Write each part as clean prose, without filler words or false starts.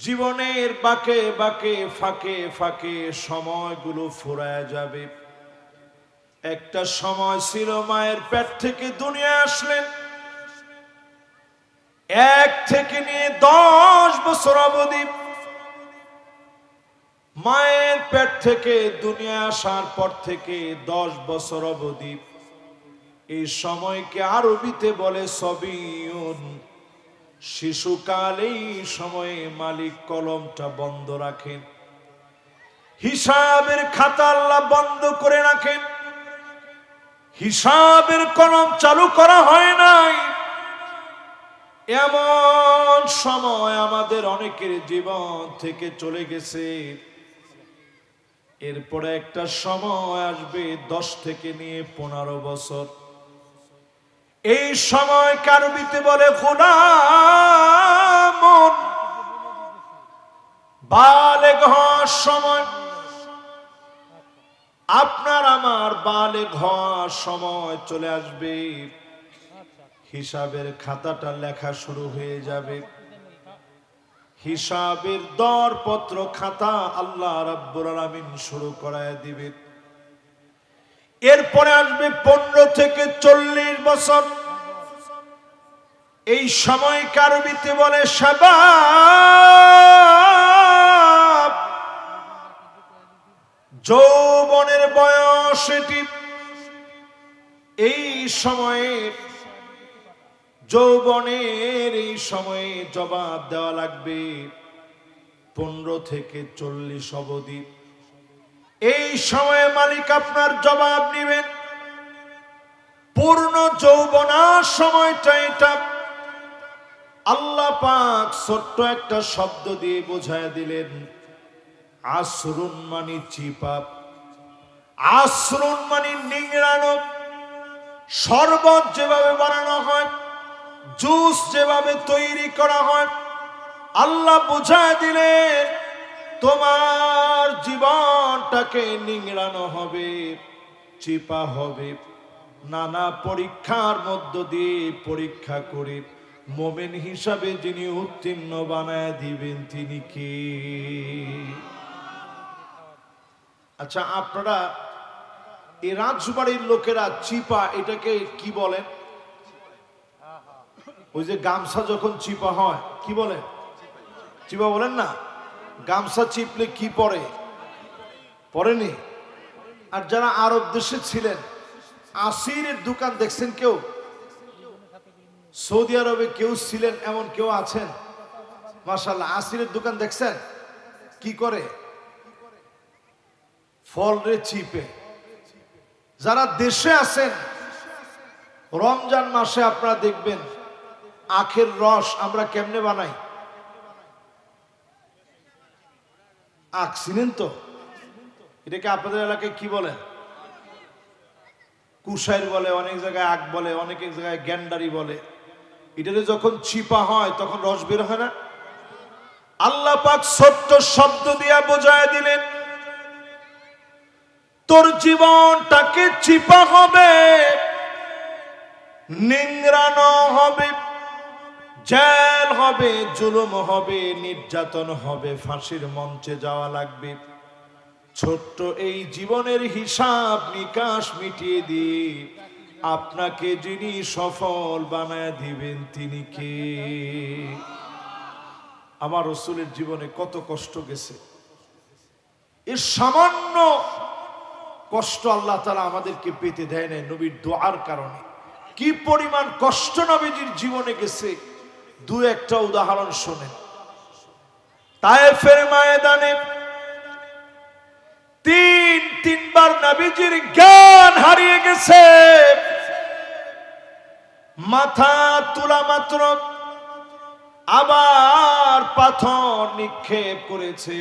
জীবনের বাঁকে বাঁকে ফাঁকে ফাঁকে সময়গুলো ফুরায় যাবে। একটা সময় ছিল মায়ের পেট থেকে দুনিয়া আসলেন, 1 থেকে নিয়ে 10 বছর অবধি মায়ের পেট থেকে দুনিয়া আসার পর থেকে 10 বছর অবধি এই সময়কে আরবিতে বলে সবিউন, শিশুকাল। এই সময়ে মালিক কলমটা বন্ধ রাখেন, হিসাবের খাতা আল্লাহ বন্ধ করে রাখেন, হিসাবের কলম চালু করা হয় নাই। এমন সময় আমাদের অনেকের জীবন থেকে চলে গেছে। এরপরে একটা সময় আসবে 10 থেকে নিয়ে 15 বছর। এই সময় আরবিতে বলে গোলামুন, বালেগ হওয়ার সময়। আপনার আমার বালেগ হওয়ার সময় চলে আসবে, হিসাবের খাতাটা লেখা শুরু হয়ে যাবে। হিসাবের দরপত্র খাতা আল্লাহ রাব্বুল আলামিন শুরু করায় দিবে। এরপরে আসবে 15 থেকে 40 বছর। এই সময় আরবিতে বলে শাবাব, যৌবনের বয়স এটি। এই সময়ে যৌবনের এই সময়ে জবাব দেওয়া লাগবে 15 থেকে 40 অবধি। এই সময়ে মালিক আপনার জবাব নেবেন। পূর্ণ যৌবনার সময়টা এটা। আল্লাহ পাক ছোট্ট একটা শব্দ দিয়ে বোঝায় দিলেন, আসরুন মানে চিপা, আসরুন মানে নিংড়ানো। শরবত যেভাবে বানানো হয়, জুস যেভাবে তৈরি করা হয়, আল্লাহ বুঝায় দিলেন তোমার জীবনটাকে নিংড়ানো হবে, চিপা হবে। নানা পরীক্ষার মধ্য দিয়ে পরীক্ষা করে মুমিন হিসাবে যিনি উত্তীর্ণ বানায় দিবেন তিনি কে? আচ্ছা, আপনারা এই রাজবাড়ির লোকেরা চিপা এটাকে কি বলেন? ওই যে গামছা যখন চিপা হয় কি বলে? চিপা বলেন না? গামছা চিপলে কি পরে? পরেনি? আর যারা আরব দেশে ছিলেন, আসিরের দোকান দেখছেন কেউ? সৌদি আরবে কেউ ছিলেন এমন কেউ আছেন? মাশাআল্লাহ, আসিরের দোকান দেখছেন কি করে? ফল রে চিপে। যারা দেশে আছেন, রমজান মাসে আপনারা দেখবেন আখের রস আমরা কেমনে বানাই? আখ চিনেন তো? এটাকে আপনাদের এলাকায় কি বলেন? কুশাইর বলে, অনেক জায়গায় আখ বলে, অনেক জায়গায় গ্যান্ডারি বলে। এটাতে যখন চিপা হয় তখন রস বের হয় না? আল্লাহ পাক ছোট্ট শব্দ দিয়া বোঝায় দিলেন তোর জীবনটাকে চিপা হবে, নিংড়ানো হবে, জেল হবে, জুলুম হবে, নির্যাতন হবে, ফাঁসির মঞ্চে যাওয়া লাগবে। ছোট্ট এই জীবনের হিসাব নিকাশ মিটিয়ে দিয়ে আপনাকে যিনি সফল বানায় দিবেন তিনি কে? আমার রাসূলের জীবনে কত কষ্ট গেছে। এর সামান্য কষ্ট আল্লাহ তাআলা আমাদেরকে পেতে দেয় না নবীর দোয়ার কারণে। কি পরিমাণ কষ্ট নবীজির জীবনে গেছে, দু একটা উদাহরণ শোনেন। তায়েফের ময়দানে তিনবার নবীজির জ্ঞান হারিয়ে গেছে। মাথা তোলা মাত্র আবার পাথর নিক্ষেপ করেছে,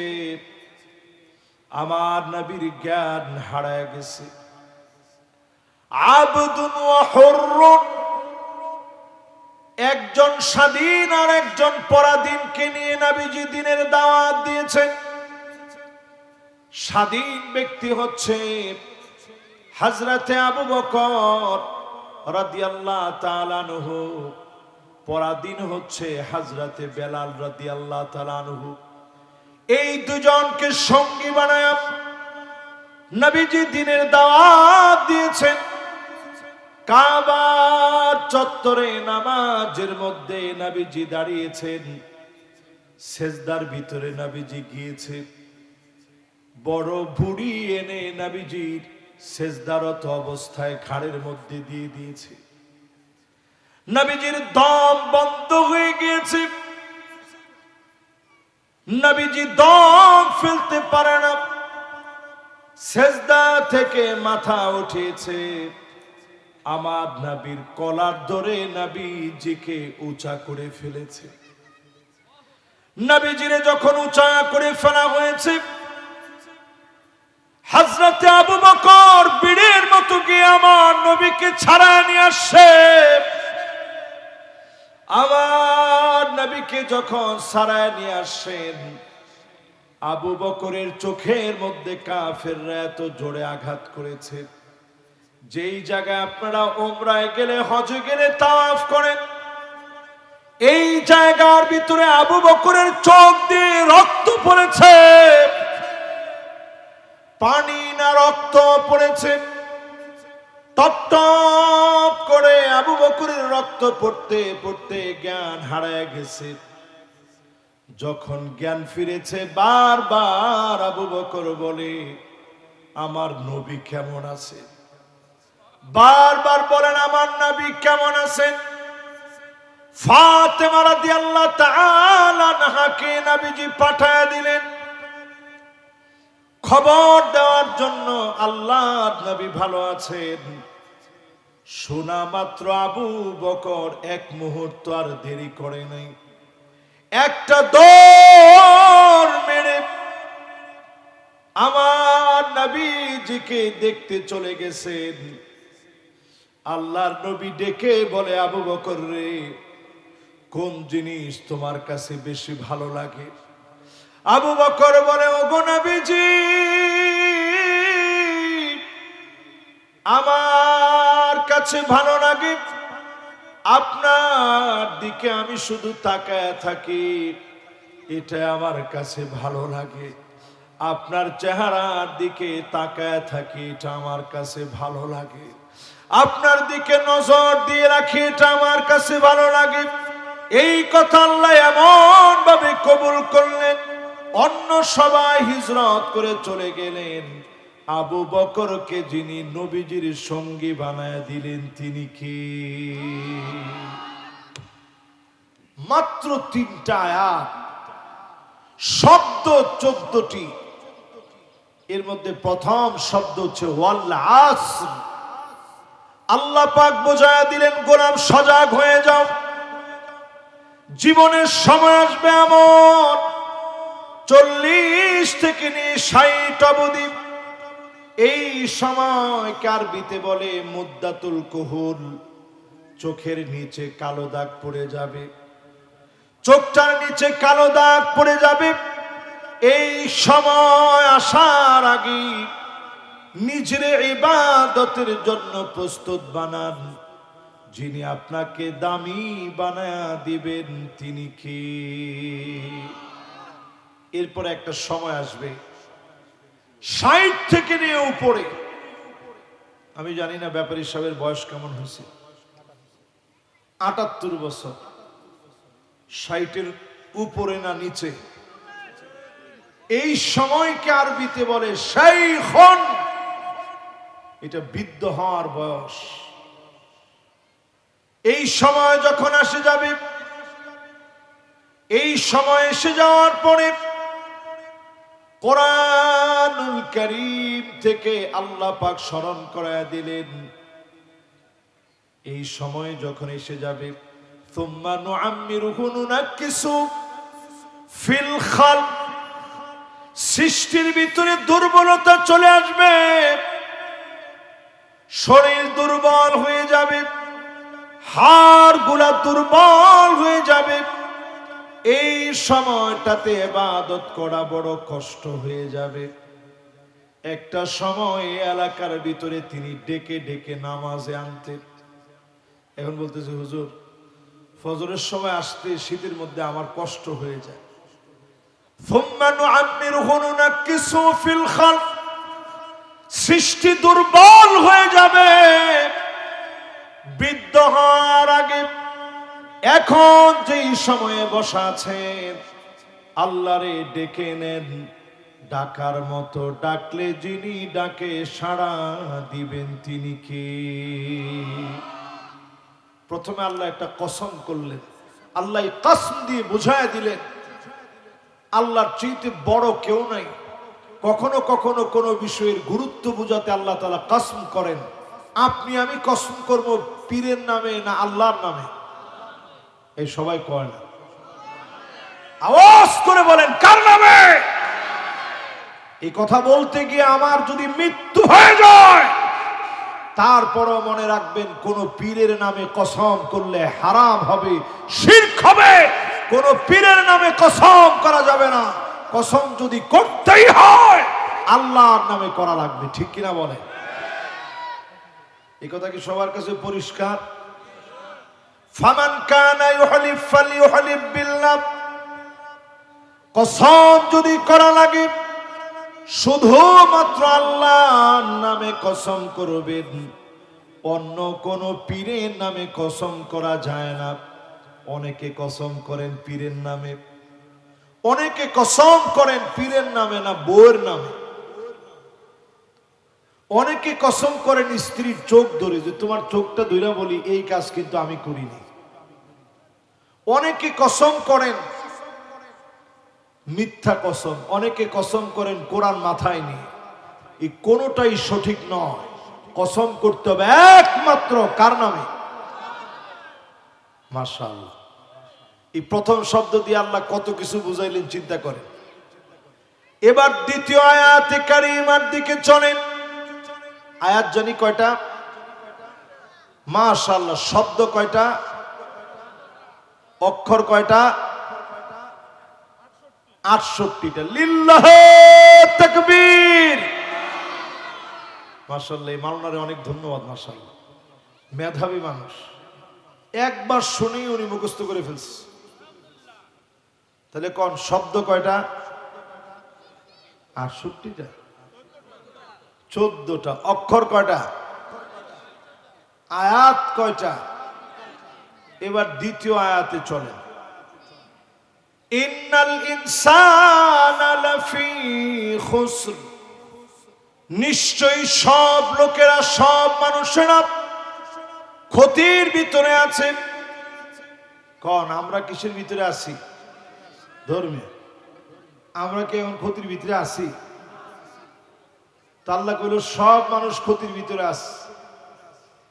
আমার নবীর জ্ঞান হারায় গেছে। আবদুন ওয়া হুররুন, একজন স্বাধীন আর একজন পরাধীনকে নিয়ে নবীজি দ্বীনের দাওয়াত দিয়েছেন। স্বাধীন ব্যক্তি হচ্ছে হযরতে আবু বকর রাদিয়াল্লাহু তাআলা আনহু, পরাধীন হচ্ছে হযরতে বেলাল রাদিয়াল্লাহু তাআলা আনহু। এই দুজনকে সঙ্গী বানায় নবীজি দিনের দাওয়াত দিয়েছেন। কাবার চত্বরে নামাজের মধ্যে নবীজি দাঁড়িয়েছেন, সেজদার ভিতরে নবীজি গিয়েছে, বড় ভুড়ি এনে নবীজির সেজদারত অবস্থায় ঘাড়ের মধ্যে দিয়ে দিয়েছে। নবীজির দম বন্ধ হয়ে গিয়েছে, নবীজি দম ফেলতে পারে না, সেজদা থেকে মাথা উঠেছে। আমার নবীর কলার ধরে নবীজিকে উঁচা করে ফেলেছে। নবীজিরে যখন উঁচা করে ফেলা হয়েছে, হযরতে আবু বকর বীরের মতো গিয়ে আমার নবীকে ছাড়া নিয়ে আসছে। আমার নবীকে যখন ছাড়ায় নিয়ে আসেন, আবু বকরের চোখের মধ্যে কাফেররা এত জোরে আঘাত করেছে, যেই জায়গায় আপনারা উমরায় গেলে, হজে গেলে তাওয়াফ করেন, এই জায়গার ভিতরে আবু বকরের চোখ দিয়ে রক্ত পড়েছে। পানি না রক্ত পড়েছে, টপ টপ করে আবু বকরের রক্ত পড়তে পড়তে জ্ঞান হারায় গেছে। যখন জ্ঞান ফিরেছে, বারবার আবু বকর বলে, আমার নবী কেমন আছে? বারবার বলেন, আমার নবী কেমন আছেন? ফাতেমা রাদিয়াল্লাহু তাআলা আনহাকে নবীজি পাঠায় দিলেন খবর দেওয়ার জন্য আল্লাহর নবী ভালো আছেন। শোনা মাত্র আবু বকর এক মুহূর্ত আর দেরি করে নাই, একটা দৌড় মেরে আমার নবীজিকে দেখতে চলে গেছেন। আল্লাহর নবী ডেকে বলে, আবু বকর রে, কোন জিনিস তোমার কাছে বেশি ভালো লাগে? আবু বকর বলে, ওগো নবীজি, আমার কাছে ভালো লাগে আপনার দিকে আমি শুধু তাকায় থাকি, এটা আমার কাছে ভালো লাগে। আপনার চেহারার দিকে তাকায় থাকি, এটা আমার কাছে ভালো লাগে। আপনার দিকে নজর দিয়ে রাখি, এটা আমার কাছে ভালো লাগে। এই কথা আল্লাহ এমন ভাবে কবুল করলেন, অন্য সবাই হিজরত করে চলে গেলেন। আবু বকরকে যিনি নবীজির সঙ্গী বানায় দিলেন, তিনি কি? মাত্র 3টা আয়াত, শব্দ 14টি। এর মধ্যে প্রথম শব্দ হচ্ছে ওয়াল আসর। আল্লাহ পাক বোঝায়া দিলেন, গোলাম সজাগ হয়ে যাও, জীবনের সময় আসবে এমন 40 থেকে নিয়ে 60 অবধি, এই সময় আরবিতে বলে মুদ্দাতুল কুহুল। চোখের নিচে কালো দাগ পড়ে যাবে, চোখটার নিচে কালো দাগ পড়ে যাবে। এই সময় আসার আগে নিজের ইবাদতের জন্য প্রস্তুত বানান। যিনি আপনাকে দামি বানায়া দিবেন, তিনি কি? এরপর একটা সময় আসবে 60 থেকে নিয়ে উপরে। আমি জানি না ব্যাপারী সাহেবের বয়স কেমন হয়েছে, 78 বছর, 60-এর উপরে না নিচে। এই সময়কে আরবিতে বলে শাইখুন, এটা বৃদ্ধ হওয়ার বয়স। এই সময় যখন আসে যাবে, এই সময় এসে যাওয়ার পরে কোরআনুল কারীম থেকে আল্লাহ পাক স্মরণ করায়া দিলেন, এই সময় যখন এসে যাবে, সুম্মা নুআম্মিরুহু নুনাক্কিসু ফিল খালক, সৃষ্টির ভিতরে দুর্বলতা চলে আসবে, শরীর দুর্বল হয়ে যাবে, হাড়গুলা দুর্বল হয়ে যাবে। এই সময়টাতে ইবাদত করা বড় কষ্ট হয়ে যাবে। একটা সময় এলাকার ভিতরে তিনি ডেকে ডেকে নামাজে আনতেন। এখন বলতেছে, হুজুর ফজরের সময় আসতে শীতের মধ্যে আমার কষ্ট হয়ে যায়, ثم نعمره ننكسه في الخلق, সৃষ্টি দুর্বল হয়ে যাবে বৃদ্ধ হওয়ার আগে। এখন যেই সময়ে বসা আছেন আল্লাহরে ডেকে নেন, ডাকার মতো ডাকলে যিনি ডাকে সাড়া দিবেন তিনি কে? প্রথমে আল্লাহ একটা কসম করলেন, আল্লাহ কসম দিয়ে বুঝায় দিলেন আল্লাহর চাইতে বড় কেউ নাই। কখনো কখনো কোনো বিষয়ের গুরুত্ব বুঝাতে আল্লাহ তাআলা কসম করেন। আপনি আমি কসম করব পীরের নামে না আল্লাহর নামে? এই সবাই কয় না, আওয়াজ করে বলেন কার নামে? এই কথা বলতে গিয়ে আমার যদি মৃত্যু হয়ে যায় তারপরও মনে রাখবেন কোন পীরের নামে কসম করলে হারাম হবে, শিরক হবে। কোন পীরের নামে কসম করা যাবে না। কসম যদি করতেই হয় আল্লাহর নামে করা লাগবে, ঠিক কিনা বলেন? এই কথা কি সবার কাছে পরিষ্কার? ফামান কানা ইউহলিফ ফালিইউহলিফ বিল্লাহ, কসম যদি করা লাগে শুধুমাত্র আল্লাহর নামে কসম করবেন, অন্য কোন পীরের নামে কসম করা যায় না। অনেকে কসম করেন পীরের নামে, অনেকে কসম করেন পীরের নামে না বউয়ের নামে। অনেকে কসম করেন স্ত্রীর চোখ ধরে, যে তোমার চোখটা ধইরা বলি এই কাজ কিন্তু আমি করিনি। অনেকে কসম করেন মিথ্যা কসম, অনেকে কসম করেন কোরআন মাথায় নিয়ে। এই কোনোটাই সঠিক নয়। কসম করতে হবে একমাত্র কার নামে? মাশাআল্লাহ, এই প্রথম শব্দ দিয়ে আল্লাহ কত কিছু বুঝাইলেন চিন্তা করেন। এবার দ্বিতীয় আয়াতে কারিমার দিকে চলেন। আয়াত জানি কয়টা? মাশাআল্লাহ, শব্দ কয়টা? অক্ষর কয়টা? 68টা। লিল্লাহি তাকবীর। মাশাআল্লাহ, এই মাওলানারে অনেক ধন্যবাদ। মাশাআল্লাহ, মেধাবী মানুষ। একবার শুনেই উনি মুখস্থ করে ফেলছে। তাহলে কোন শব্দ কয়টা? 68টা। 14টা। অক্ষর কয়টা? আয়াত কয়টা? এবার দ্বিতীয় আয়াতে চলেন। ইন্নাল ইনসানা লাফি খুসর, নিশ্চয়ই সব লোকেরা, সব মানুষেরা ক্ষতির ভিতরে আছে। কোন আমরা কিসের ভিতরে আছি? ধর্মে। আমরা কি এখন ক্ষতির ভিতরে আছি? তা আল্লাহ কইল সব মানুষ ক্ষতির ভিতরে আছে।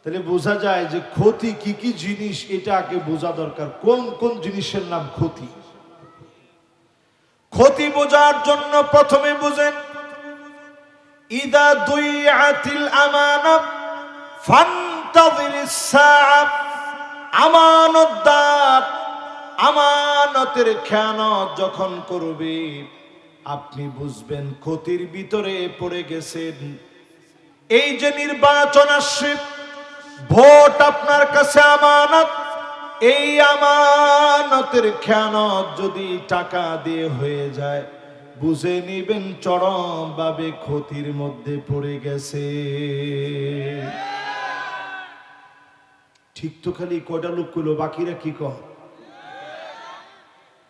তাহলে বোঝা যায় যে ক্ষতি কি কি জিনিস, এটা আগে বোঝা দরকার। কোন কোন জিনিসের নাম ক্ষতি। ক্ষতি বোঝার জন্য প্রথমে বুঝেন, ইদা দুইআতিল আমানাত ফান্তাযিরিস সাআ, আমানতদার আমানতের খেয়ানত যখন করবে আপনি বুঝবেন ক্ষতির ভিতরে পড়ে গেছেন। এই যে নির্বাচন আসছে, ভোট আপনার কাছে আমানত। এই আমানতের খেয়ানত যদি টাকা দিয়ে হয়ে যায়, বুঝে নিবেন চরম ভাবে ক্ষতির মধ্যে পড়ে গেছে। ঠিক তো খালি কয়টা লোক কইলো, বাকিরা কি কয়?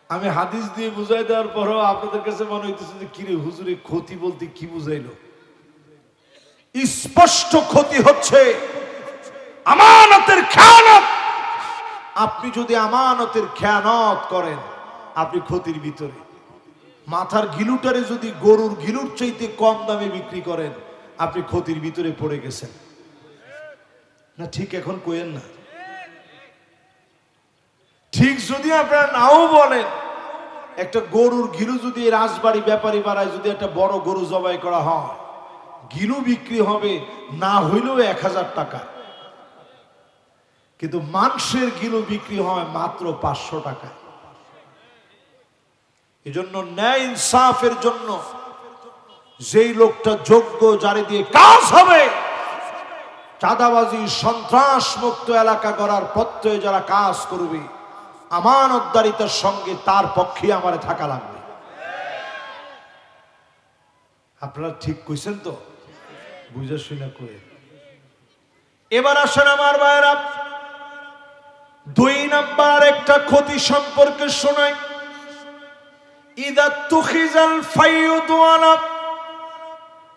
আমি হাদিস দিয়ে বুঝাই দেওয়ার পরও আপনাদের কাছে মনে হইতেছে যে কিরে হুজুরে ক্ষতি বলতে কি বুঝাইলো? স্পষ্ট ক্ষতি হচ্ছে আমানতের খেয়ানত। আপনি যদি আমানতের খেয়ানত করেন আপনি ক্ষতির ভিতরে। মাথার গিলুটারে যদি গরুর গিলুর চাইতে কম দামে বিক্রি করেন আপনি ক্ষতির ভিতরে পড়ে গেছেন। না ঠিক এখন কইেন না। ঠিক যদি আপনারা নাও বলেন, একটা গরুর গিলু যদি রাজবাড়ি ব্যাপারী বাড়ায় যদি একটা বড় গরু জবাই করা হয়, গিলু বিক্রি হবে না হইলেও 1000 টাকা, কিন্তু মাংসের গিলু বিক্রি হয় মাত্র 500 টাকা। এজন্য ন্যায় ইনসাফের জন্য যেই লোকটা যোগ্য, যারে দিয়ে কাজ হবে, চাঁদাবাজি সন্ত্রাস মুক্ত এলাকা গড়ার পথে যারা কাজ করবে, আমানতদারিতার সঙ্গে তার পক্ষে আমার থাকা লাগবে। আপনারা ঠিক কইছেন তো? বুঝে শুনে কয়ে। এবার আসেন আমার ভাইরা, 2 নাম্বার একটা ক্ষতি সম্পর্কে শোনাই। ইদা তুখিজাল ফাইয়ুদ ওয়ালা,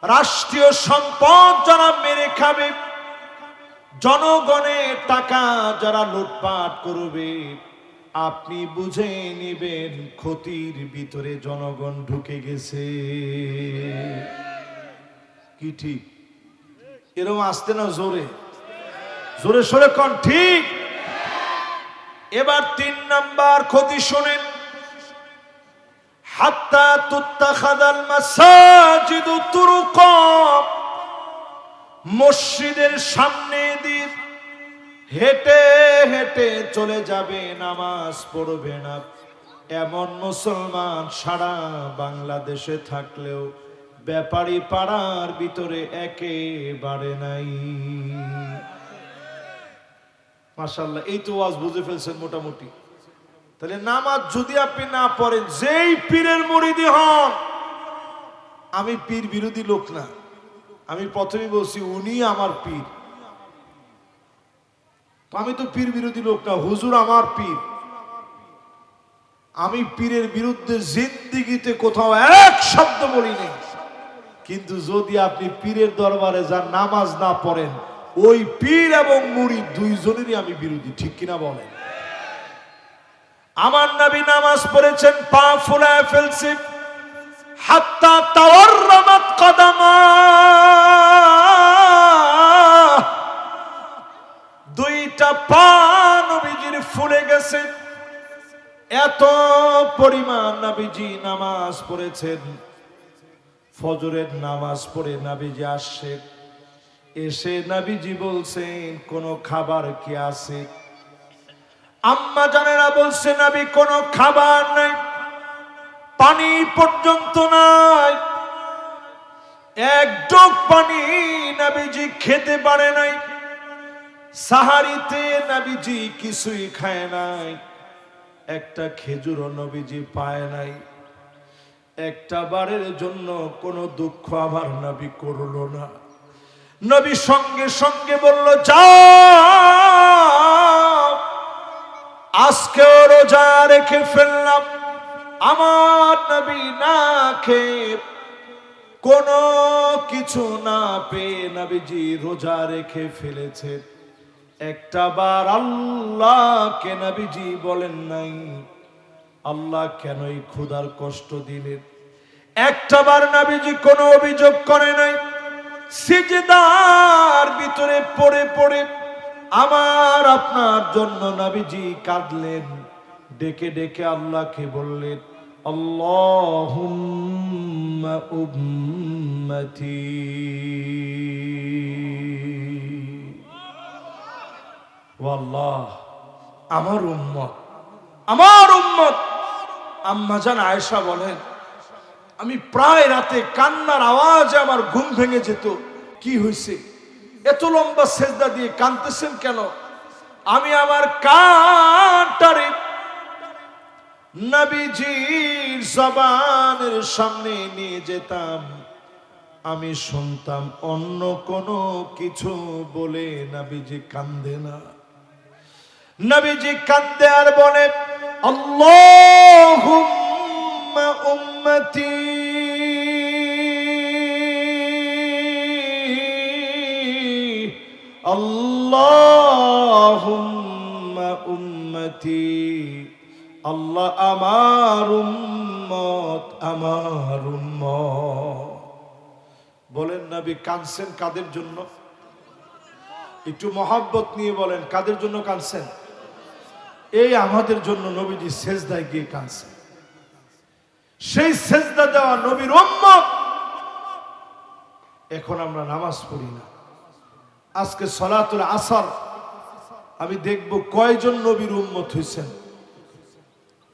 রাষ্ট্রীয় সম্পদ যারা মেরে খাবে, জনগণের টাকা যারা লুটপাট করবে, আপনি বুঝে নেবেন ক্ষতির ভিতরে জনগণ ঢুকে গেছে। কি ঠিক? এরকম আসতে না জোরে জোরে সরে কোন ঠিক? এবার 3 নাম্বার ক্ষতি শোনেন। হাত্তা তুত্তাখাদাল মাসাজিদু তুরুকা, মসজিদের সামনে দিয়ে হেঁটে হেঁটে চলে যাবে, নামাজ পড়বে না, এমন মুসলমান সারা বাংলাদেশে থাকলেও ব্যাপারী পাড়ার ভিতরে একেবারে নাই। মাশাআল্লাহ, এই তো ওয়াজ বুঝে ফেলছেন মোটামুটি। তাহলে নামাজ যদি আপনি না পড়েন, যেই পীরের মুরিদি হন, আমি পীর বিরোধী লোক না, আমি প্রথমেই বলছি উনি আমার পীর, তো আমি তো পীর বিরোধী লোক না, হুজুর আমার পীর। আমি পীরের বিরুদ্ধে জিন্দিগিতে কোথাও এক শব্দ বলি নেই। কিন্তু যদি আপনি পীরের দরবারে যান, নামাজ না পড়েন, ওই পীর এবং মুরিদ দুইজনেরই আমি বিরোধী। ঠিক কিনা বলেন? আমার নবী নামাজ পড়েছেন, পা ফুলায় ফেলছে, হাত্তা তাওয়াররামাত কদামা, 2টা পা নবীজির ফুলে গেছে। এত পরিমাণ নবীজি নামাজ পড়েছেন। ফজরের নামাজ পড়ে নবীজি আসছে, এসে নবীজি বলছেন কোন খাবার কি আছে? আম্মা জানেরা বলছে নবী কোনো খাবার নাই, পানি পর্যন্ত নাই, এক জগ পানি নবীজি খেতে পারে নাই। সাহারিতে নবীজি কিছুই খায় নাই, একটা খেজুরও নবীজি পায় নাই। একটা বারের জন্য কোনো দুঃখ আমার নবী করলো না। নবী সঙ্গে সঙ্গে বলল, যাও, আজকেও রোজা রেখে ফেললাম। আমার নবী না খেয়ে, কোনো কিছু না পেয়ে নবীজি রোজা রেখে ফেলেছে। একটা বার আল্লাহকে নবীজি বলেন নাই, আল্লাহ কেনই ক্ষুধার কষ্ট দিলেন? একটা বার নবীজি কোনো অভিযোগ করে নাই। সিজদার ভিতরে পড়ে পড়ে আমার আপনার জন্য নবীজি কাঁদলেন, ডেকে ডেকে আল্লাহকে বললেন, আল্লাহুম্মা উম্মতি, ও আল্লাহ আমার উম্মত, আমার উম্মত। আম্মা জান আয়েশা বলেন, আমি প্রায় রাতে কান্নার আওয়াজে আমার ঘুম ভেঙে যেত। কি হয়েছে? এত লম্বা সেজদা দিয়ে কাঁদতেছেন কেন? আমি আমার কানটারে নবীজির জবানের সামনে নিয়ে যেতাম, আমি শুনতাম অন্য কোনো কিছু বলে নবীজি কান্দে না। নবীজি কান্দে আর বলে, আল্লাহুম্মা উম্মতি, আল্লাহুম্মা উম্মতি, আল্লাহ আমার উম্মত, আমার উম্মত। বলেন নবী কাঁদছেন কাদের জন্য? একটু মহব্বত নিয়ে বলেন, কাদের জন্য কাঁদছেন? এই আমাদের জন্য নবীজি সেজদায় গিয়ে কাঁদছেন। সেই সেজদা দেওয়া নবীর উম্মত। এখন আমরা নামাজ পড়ি না। আজকে সালাতুল আসর আমি দেখব কয়জন নবীর উম্মত হয়েছেন।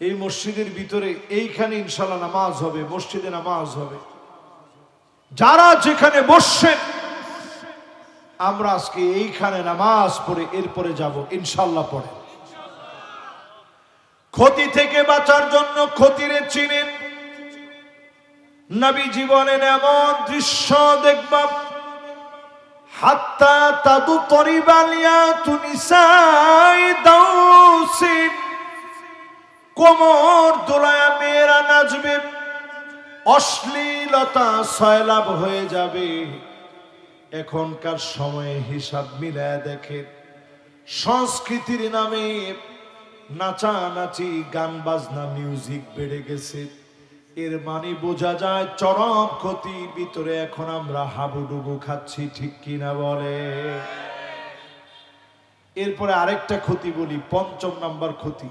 এই মসজিদের ভিতরে এইখানে ইনশাআল্লাহ নামাজ হবে, মসজিদে নামাজ হবে। যারা যেখানে বসছেন, আমরা আজকে এইখানে নামাজ পড়ে এরপরে যাব ইনশাআল্লাহ। পড়ে ক্ষতি থেকে বাঁচার জন্য ক্ষতিরে চিনেন, নবী জীবনের এমন দৃশ্য দেখবা, হাত্তা তাদু তরিবালিয়া তুনিসাই দাউসিন, কোমর দোলায়া মেয়েরা নাচবে, অশ্লীলতা সয়লাভ হয়ে যাবে। এখনকার সময়ে হিসাব মিলায় দেখে, সংস্কৃতির নামে নাচানাচি, গান বাজনা, মিউজিক বেড়ে গেছে। এর মানে বোঝা যায় চরম ক্ষতির ভিতরে এখন আমরা হাবুডুবু খাচ্ছি, ঠিক কিনা বলে? এরপরে আরেকটা ক্ষতি বলি, পঞ্চম নাম্বার ক্ষতি।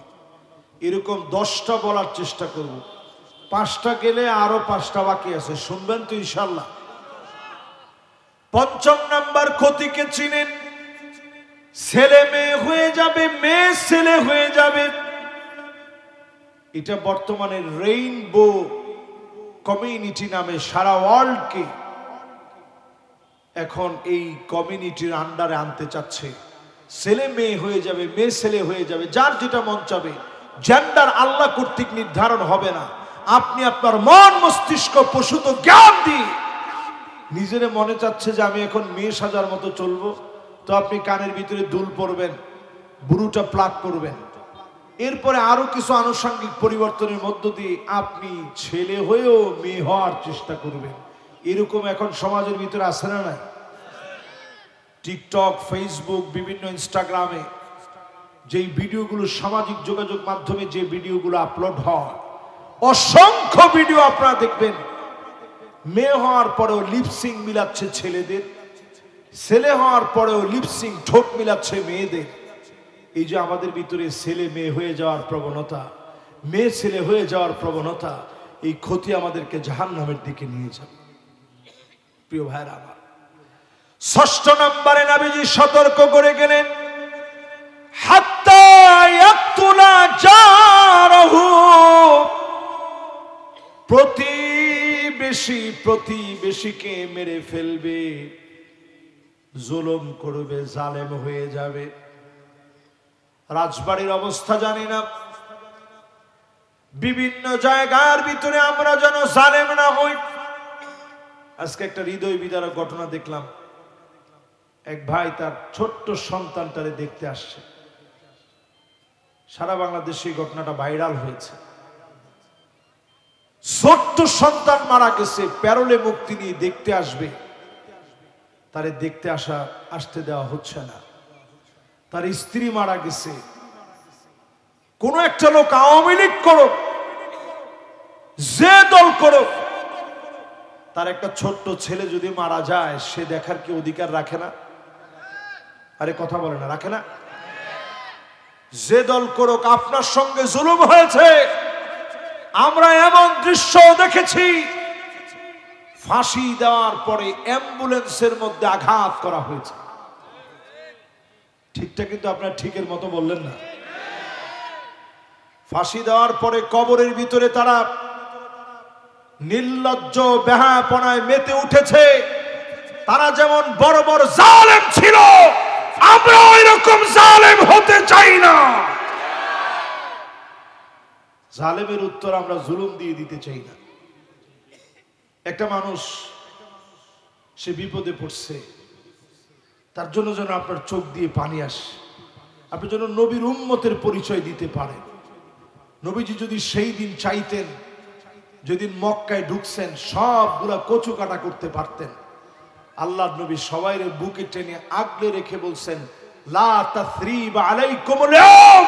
এরকম 10টা বলার চেষ্টা করব, 5টা গেলে আরো 5টা বাকি আছে, শুনবেন তো ইনশাল্লাহ। পঞ্চম নাম্বার ক্ষতিকে চিনেন? ছেলে মেয়ে হয়ে যাবে, মেয়ে ছেলে হয়ে যাবে। এটা বর্তমানে রেইনবো কমিউনিটি নামে সারা ওয়ার্ল্ডকে এখন এই কমিউনিটির আন্ডারে আনতে চাচ্ছে। ছেলে মেয়ে হয়ে যাবে, মেয়ে ছেলে হয়ে যাবে, যার যেটা মন চাবে। জেন্ডার আল্লাহ কর্তৃক নির্ধারণ হবে না। আপনি আপনার মন মস্তিষ্ক প্রসূত জ্ঞান দিয়ে নিজের মনে চাচ্ছে যে আমি এখন মেয়ে সাজার মতো চলবো, তো আপনি কানের ভিতরে দুল পরবেন, বুড়ুটা প্লাগ করবেন। এরপরে আরো কিছু আনুষঙ্গিক পরিবর্তনের মধ্য দিয়ে আপনি ছেলে হয়েও মেয়ে হওয়ার চেষ্টা করবেন। এরকম এখন সমাজের ভিতরে আছে না নাই? টিকটক, ফেসবুক, বিভিন্ন ইনস্টাগ্রামে যেই ভিডিওগুলো, সামাজিক যোগাযোগ মাধ্যমে যে ভিডিওগুলো আপলোড হয়, অসংখ্য ভিডিও আপনারা দেখবেন মেয়ে হওয়ার পরেও লিপসিং মিলাচ্ছে ছেলেদের, ছেলে হওয়ার পরেও লিপসিং ঠোঁট মিলাচ্ছে মেয়েদের। এই যে আমাদের ভিতরে ছেলে মেয়ে হয়ে যাওয়ার প্রবণতা, মেয়ে ছেলে হয়ে যাওয়ার প্রবণতা, এই ক্ষতি আমাদেরকে জাহান্নামের দিকে নিয়ে যাবে। প্রিয় ভাইরা আমার, 6 নম্বরে নবীজি সতর্ক করে গেলেন, হাত্তা ইয়াকতুলা জারহু, প্রতিবেশীকে মেরে ফেলবে, জুলুম করবে, জালেম হয়ে যাবে। রাজবাড়ির অবস্থা জানি না, বিভিন্ন জায়গার ভিতরে আমরা যেন জালেম না হই। আজকে একটা হৃদয় বিদারক ঘটনা দেখলাম। এক ভাই তার ছোট্ট সন্তানটারে দেখতে আসছে। সারা বাংলাদেশে এই ঘটনাটা ভাইরাল হয়েছে। ছোট্ট সন্তান মারা গেছে, প্যারোলে মুক্তি নিয়ে দেখতে আসবে, তারে দেখতে আসতে দেওয়া হচ্ছে না। তার স্ত্রী মারা গেছে। কোন একটা লোক, আওয়ামী লীগ করো, যে দল করো, তার একটা ছোট্ট ছেলে যদি মারা যায়, সে দেখার কি অধিকার রাখে না? আরে কথা বলে না, রাখে না? যে দল করুক, আপনার সঙ্গে জুলুম হয়েছে। আমরা এমন দৃশ্য দেখেছি, ফাঁসি দেওয়ার পরে অ্যাম্বুলেন্সের মধ্যে আঘাত করা হয়েছে। ঠিকটা কিন্তু আপনার ঠিকের মতো বললেন না। ফাঁসি দেওয়ার পরে কবরের ভিতরে তারা নির্লজ্জ বেহায়াপনায় মেতে উঠেছে। তারা যেমন বড় বড় জালেম ছিল, আমরা ওই রকম জালেম হতে চাই না। জালেমের উত্তর আমরা জুলুম দিয়ে দিতে চাই না। একটা মানুষ সে বিপদে পড়ছে, তার জন্য যেন আপনার চোখ দিয়ে পানি আসে, আপনি যেন নবীর উম্মতের পরিচয় দিতে পারেন। নবীজি যদি সেই দিন চাইতেন, যেদিন মক্কায় ঢুকছেন, সবগুলা কচু কাটা করতে পারতেন। আল্লাহর নবী সবাইরে বুকে টেনে আগলে রেখে বলছেন, লা তাসরিবা আলাইকুমুল ইয়াওম,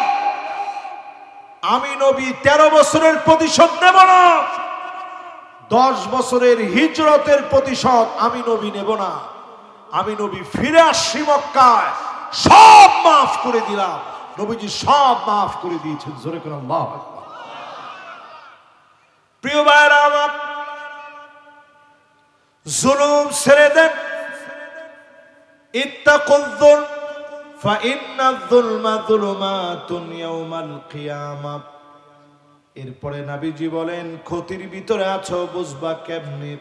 আমি নবী 13 বছরের প্রতিশোধ নেব না, 10 বছরের হিজরতের প্রতিশোধ আমি নবী নেব না। আমি নবী ফিরে আসছি মক্কায়, সব মাফ করে দিলাম। নবীজি সব মাফ করে দিয়েছেন। জোরে করে আল্লাহু আকবার। প্রিয় ভাইরা আমার, জুলুম ছেড়ে দেন। ইত্তাকুল যুলম ফাইন্নায যুলমা যুলুমাতুন ইয়াওমাল কিয়ামাহ। এরপরে নবীজি বলেন, ক্ষতির ভিতরে আছো, বুঝবা কেমনে?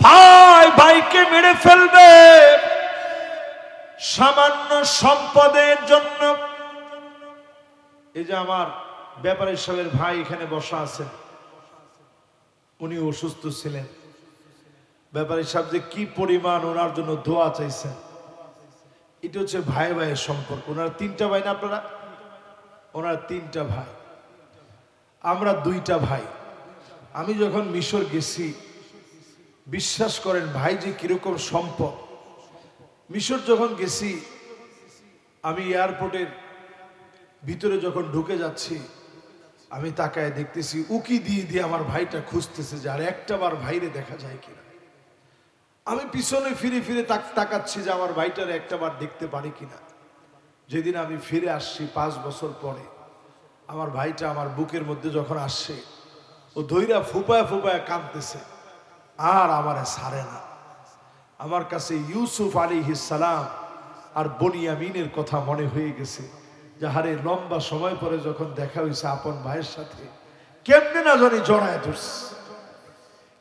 ভাই ভাইকে মেরে ফেলবে সামান্য সম্পদের জন্য। এই যে আমার ব্যাপারী সাহেবের ভাই এখানে বসা আছেন, উনি অসুস্থ ছিলেন। ব্যাপারী সাহেব যে কি পরিমাণ ওনার জন্য দোয়া চাইছেন, এটা হচ্ছে ভাই ভাইয়ের সম্পর্ক। ওনারা 3টা ভাই না আপনারা? ওনারা 3টা ভাই, আমরা 2টা ভাই। আমি যখন মিশর গেছি, বিশ্বাস করেন ভাই যে কিরকম সম্পদ। মিশর যখন গেছি, আমি এয়ারপোর্টের ভিতরে যখন ঢুকে যাচ্ছি, আমি তাকায় দেখতেছি উকি দিয়ে দিয়ে আমার ভাইটা খুঁজতেছে যে আর একটাবার ভাইরে দেখা যায় কিনা। আমি পিছনে ফিরে ফিরে তাকাচ্ছি যে আমার ভাইটারে একটাবার দেখতে পারি কিনা। যেদিন আমি ফিরে আসছি 5 বছর পরে, আমার ভাইটা আমার বুকের মধ্যে যখন আসছে, ও ধৈরা ফুপায় ফুপায় কাঁদতেছে, আর আমারে ছাড়ে না। আমার কাছে ইউসুফ আলাইহিস সালাম আর বনিয়ামিনের কথা মনে হয়ে গেছে, যাহারে লম্বা সময় পরে যখন দেখা হয়েছে আপন ভাইয়ের সাথে, কেমনে না জানি জড়ায় ধরছে।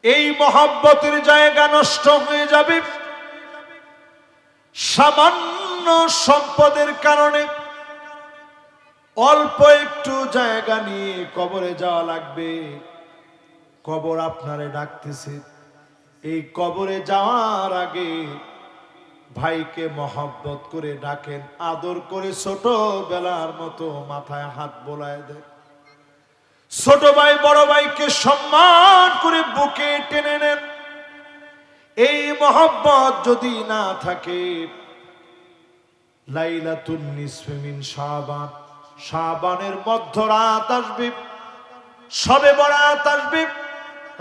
এই মহব্বতের জায়গা নষ্ট হয়ে যাবে সামান্য সম্পদের কারণে। অল্প একটু জায়গা নিয়ে কবরে যাওয়া লাগবে। কবর আপনারে ডাকতেছে। এই কবরে যাওয়ার আগে ভাইকে মহব্বত করে ডাকেন, আদর করে ছোটবেলার মতো মাথায় হাত বোলায় দেন। ছোট ভাই বড় ভাইকে সম্মান করে বুকে টেনে নেন। এই মহব্বত যদি না থাকে, লাইলাতুন নিসফি মিন শাবান, শাবানের মধ্যরাত আসবে, শবে বরাত আসবে,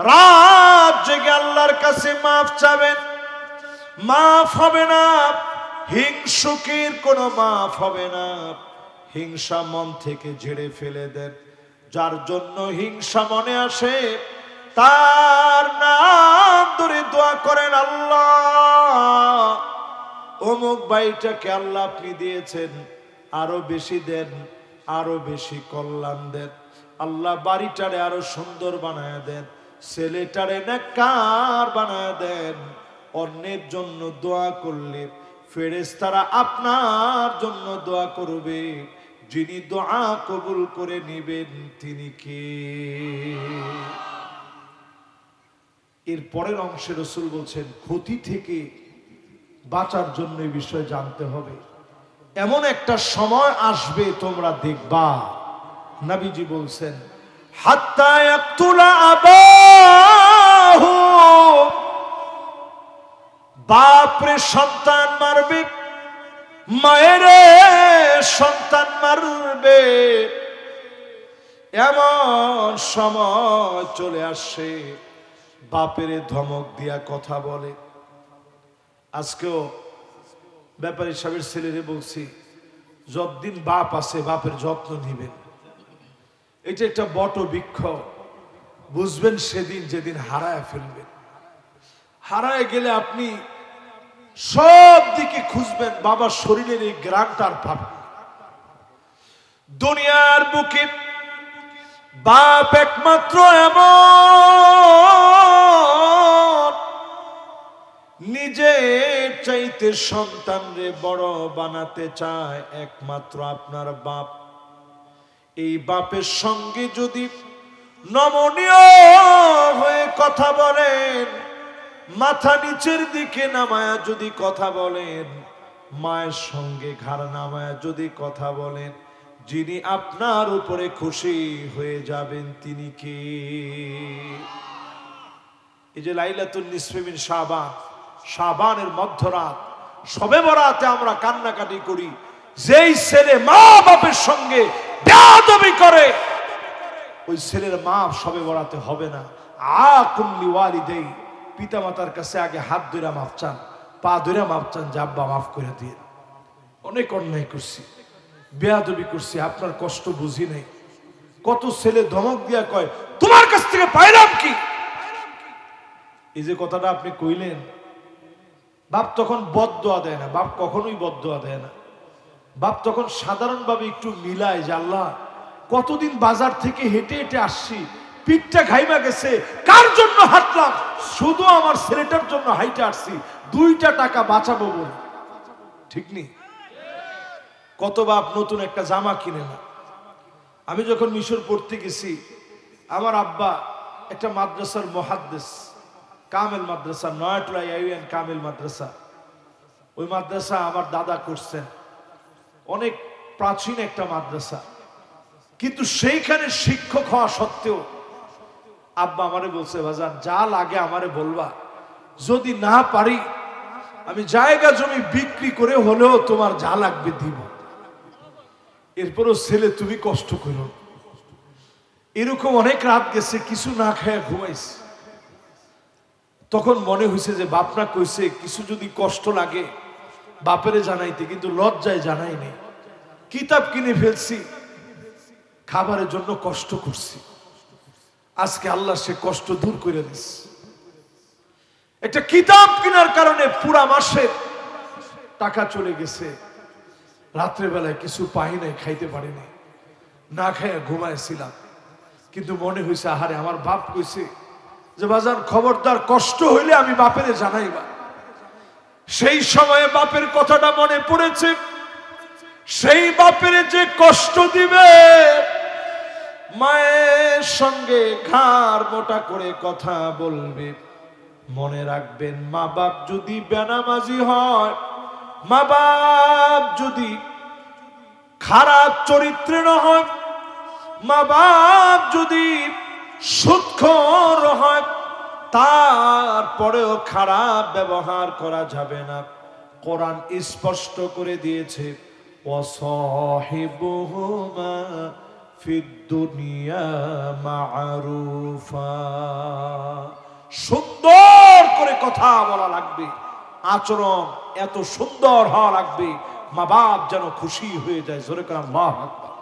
রাত জেগে আল্লাহর কাছে মাফ চাবেন, মাফ হবে না। হিংসুকের কোনো মাফ হবে না। হিংসা মন থেকে ঝেড়ে ফেলে দেন। যার জন্য হিংসা মনে আসে, তার নাম ধরে দোয়া করেন, আল্লাহ অমুক ভাইটাকে আল্লাহ আপনি দিয়েছেন, আরো বেশি দেন, আরো বেশি কল্যাণ দেন। আল্লাহ বাড়িটারে আরো সুন্দর বানায় দেন, ছেলেটারে নেককার বানায় দেন। অন্যের জন্য দোয়া করলে ফেরেশতারা আপনার জন্য দোয়া করবে। যিনি দোয়া কবুল করে নেবেন তিনি কে? এর পরের অংশে রাসূল বলছেন, ক্ষতি থেকে বাঁচার জন্য এই বিষয় জানতে হবে। এমন একটা সময় আসবে তোমরা দেখবা, নবীজি বলছেন, হাত্তা ইয়াকতুলা আবাহু, বাপরে সন্তান মারবে, মায়েরে সন্তান মারবে। এমন সময় চলে আসে বাপেরে ধমক দিয়া কথা বলে। আজকেও ব্যাপারী সাহেবের ছেলেরে বলছি, যতদিন বাপ আছে বাপের যত্ন নিবেন। এটা একটা বট বৃক্ষ, বুঝবেন সেদিন যেদিন হারায় ফেলবেন। হারায় গেলে আপনি সব দিকে খুঁজবেন, বাবার শরীরের এই গ্রামটার পাবেন। দুনিয়ার বুকে বাপ একমাত্র এমন, নিজের চাইতে সন্তানরে বড় বানাতে চায় একমাত্র আপনার বাপ। এই বাপের সঙ্গে যদি নমনীয় হয়ে কথা বলেন, মাথা নিচের দিকে নামায়া যদি কথা বলেন, মায়ের সঙ্গে ঘাড় নামায়া যদি কথা বলেন, যিনি আপনার উপরে খুশি হয়ে যাবেন তিনি কে? এই যে লাইলাতুন নিসফি মিন শাবান, শাবানের মধ্যরাত, শবে বরাতে আমরা কান্নাকাটি করি। যেই ছেলে মা বাপের সঙ্গে বেয়াদবি করে, ওই ছেলের মা শবে বরাতে হবে না। আকুম লিওয়ালিদাই, পিতা মাতার কাছে আগে হাত ধরে মাফ চান, পা ধরে মাফ চান, যে আব্বা মাফ করে দিয়ে, অনেক অন্যায় করছি, বেয়াদবি করছি, আপনার কষ্ট বুঝি নাই। কত ছেলে ধমক দিয়া কয়, তোমার কাছ থেকে পাইলাম কি? এই যে কথাটা আপনি কইলেন, বাপ তখন বদদোয়া দেয় না, বাপ কখনোই বদদোয়া দেয় না। বাপ তখন সাধারণভাবে একটু মিলায় যে আল্লাহ কতদিন বাজার থেকে হেঁটে হেঁটে আসছি, পিঠটা ঘাইমা গেছে, কার জন্য হাঁটলাম? শুধু আমার ছেলেটার জন্য হাইটে আসছি, 2টা টাকা বাঁচাবো বলে। ঠিক নেই? কত বাপ নতুন একটা জামা কিনে না। আমি যখন মিশর পড়তে গেছি, আমার আব্বা একটা মাদ্রাসার মুহাদ্দিস, কামেল মাদ্রাসা, নয়াটুলা ইউএন কামেল মাদ্রাসা। ওই মাদ্রাসা আমার দাদা করছেন, অনেক প্রাচীন একটা মাদ্রাসা। কিন্তু সেইখানে শিক্ষক হওয়া সত্ত্বেও আব্বা আমারে বলছে, বাজান যা লাগে আমারে বলবা, যদি না পারি আমি জায়গা জমি বিক্রি করে হলেও তোমার যা লাগবে দিব। এরপরও ছেলে তুমি কষ্ট করো। এরকম অনেক রাত গেছে, কিছু না খায় ঘুমাইছে। তখন মনে হয়েছে যে বাপ না কইছে কিছু যদি কষ্ট লাগে বাপেরে জানাইতে, কিন্তু লজ্জায় জানাই নেই। কিতাব কিনে ফেলছি, খাবারের জন্য কষ্ট করছি। আজকে আল্লাহ সে কষ্ট দূর করে দিচ্ছে। একটা কিতাব কেনার কারণে পুরা মাসের টাকা চলে গেছে। রাত্রেবেলায় কিছু পাই নাই, খাইতে পারি নাই, না খাইয়া ঘুমাইছিলাম। কিন্তু মনে হয়েছে আহারে আমার বাপ কইছে যে বাজার খবরদার কষ্ট হইলে আমি বাপেরে জানাইবা। সেই সময়ে বাপের কথাটা মনে পড়েছে। সেই বাপেরে যে কষ্ট দিবে, মায়ের সঙ্গে ঘাড় মোটা করে কথা বলবে। মনে রাখবেন, মা বাপ যদি বেনামাজি হয়, মা বাপ যদি খারাপ চরিত্রের হয়, মা বাপ যদি সুদখোর হয়, তারপরেও খারাপ ব্যবহার করা যাবে না। কোরআন স্পষ্ট করে দিয়েছে, ওয়াসাহিবুহুমা ফিদ দুনিয়া মা'রুফা। সুন্দর করে কথা বলা লাগবে, আচরণ এত সুন্দর হওয়া লাগবে মা বাপ যেন খুশি হয়ে যায়। জোরে করে আল্লাহু আকবার।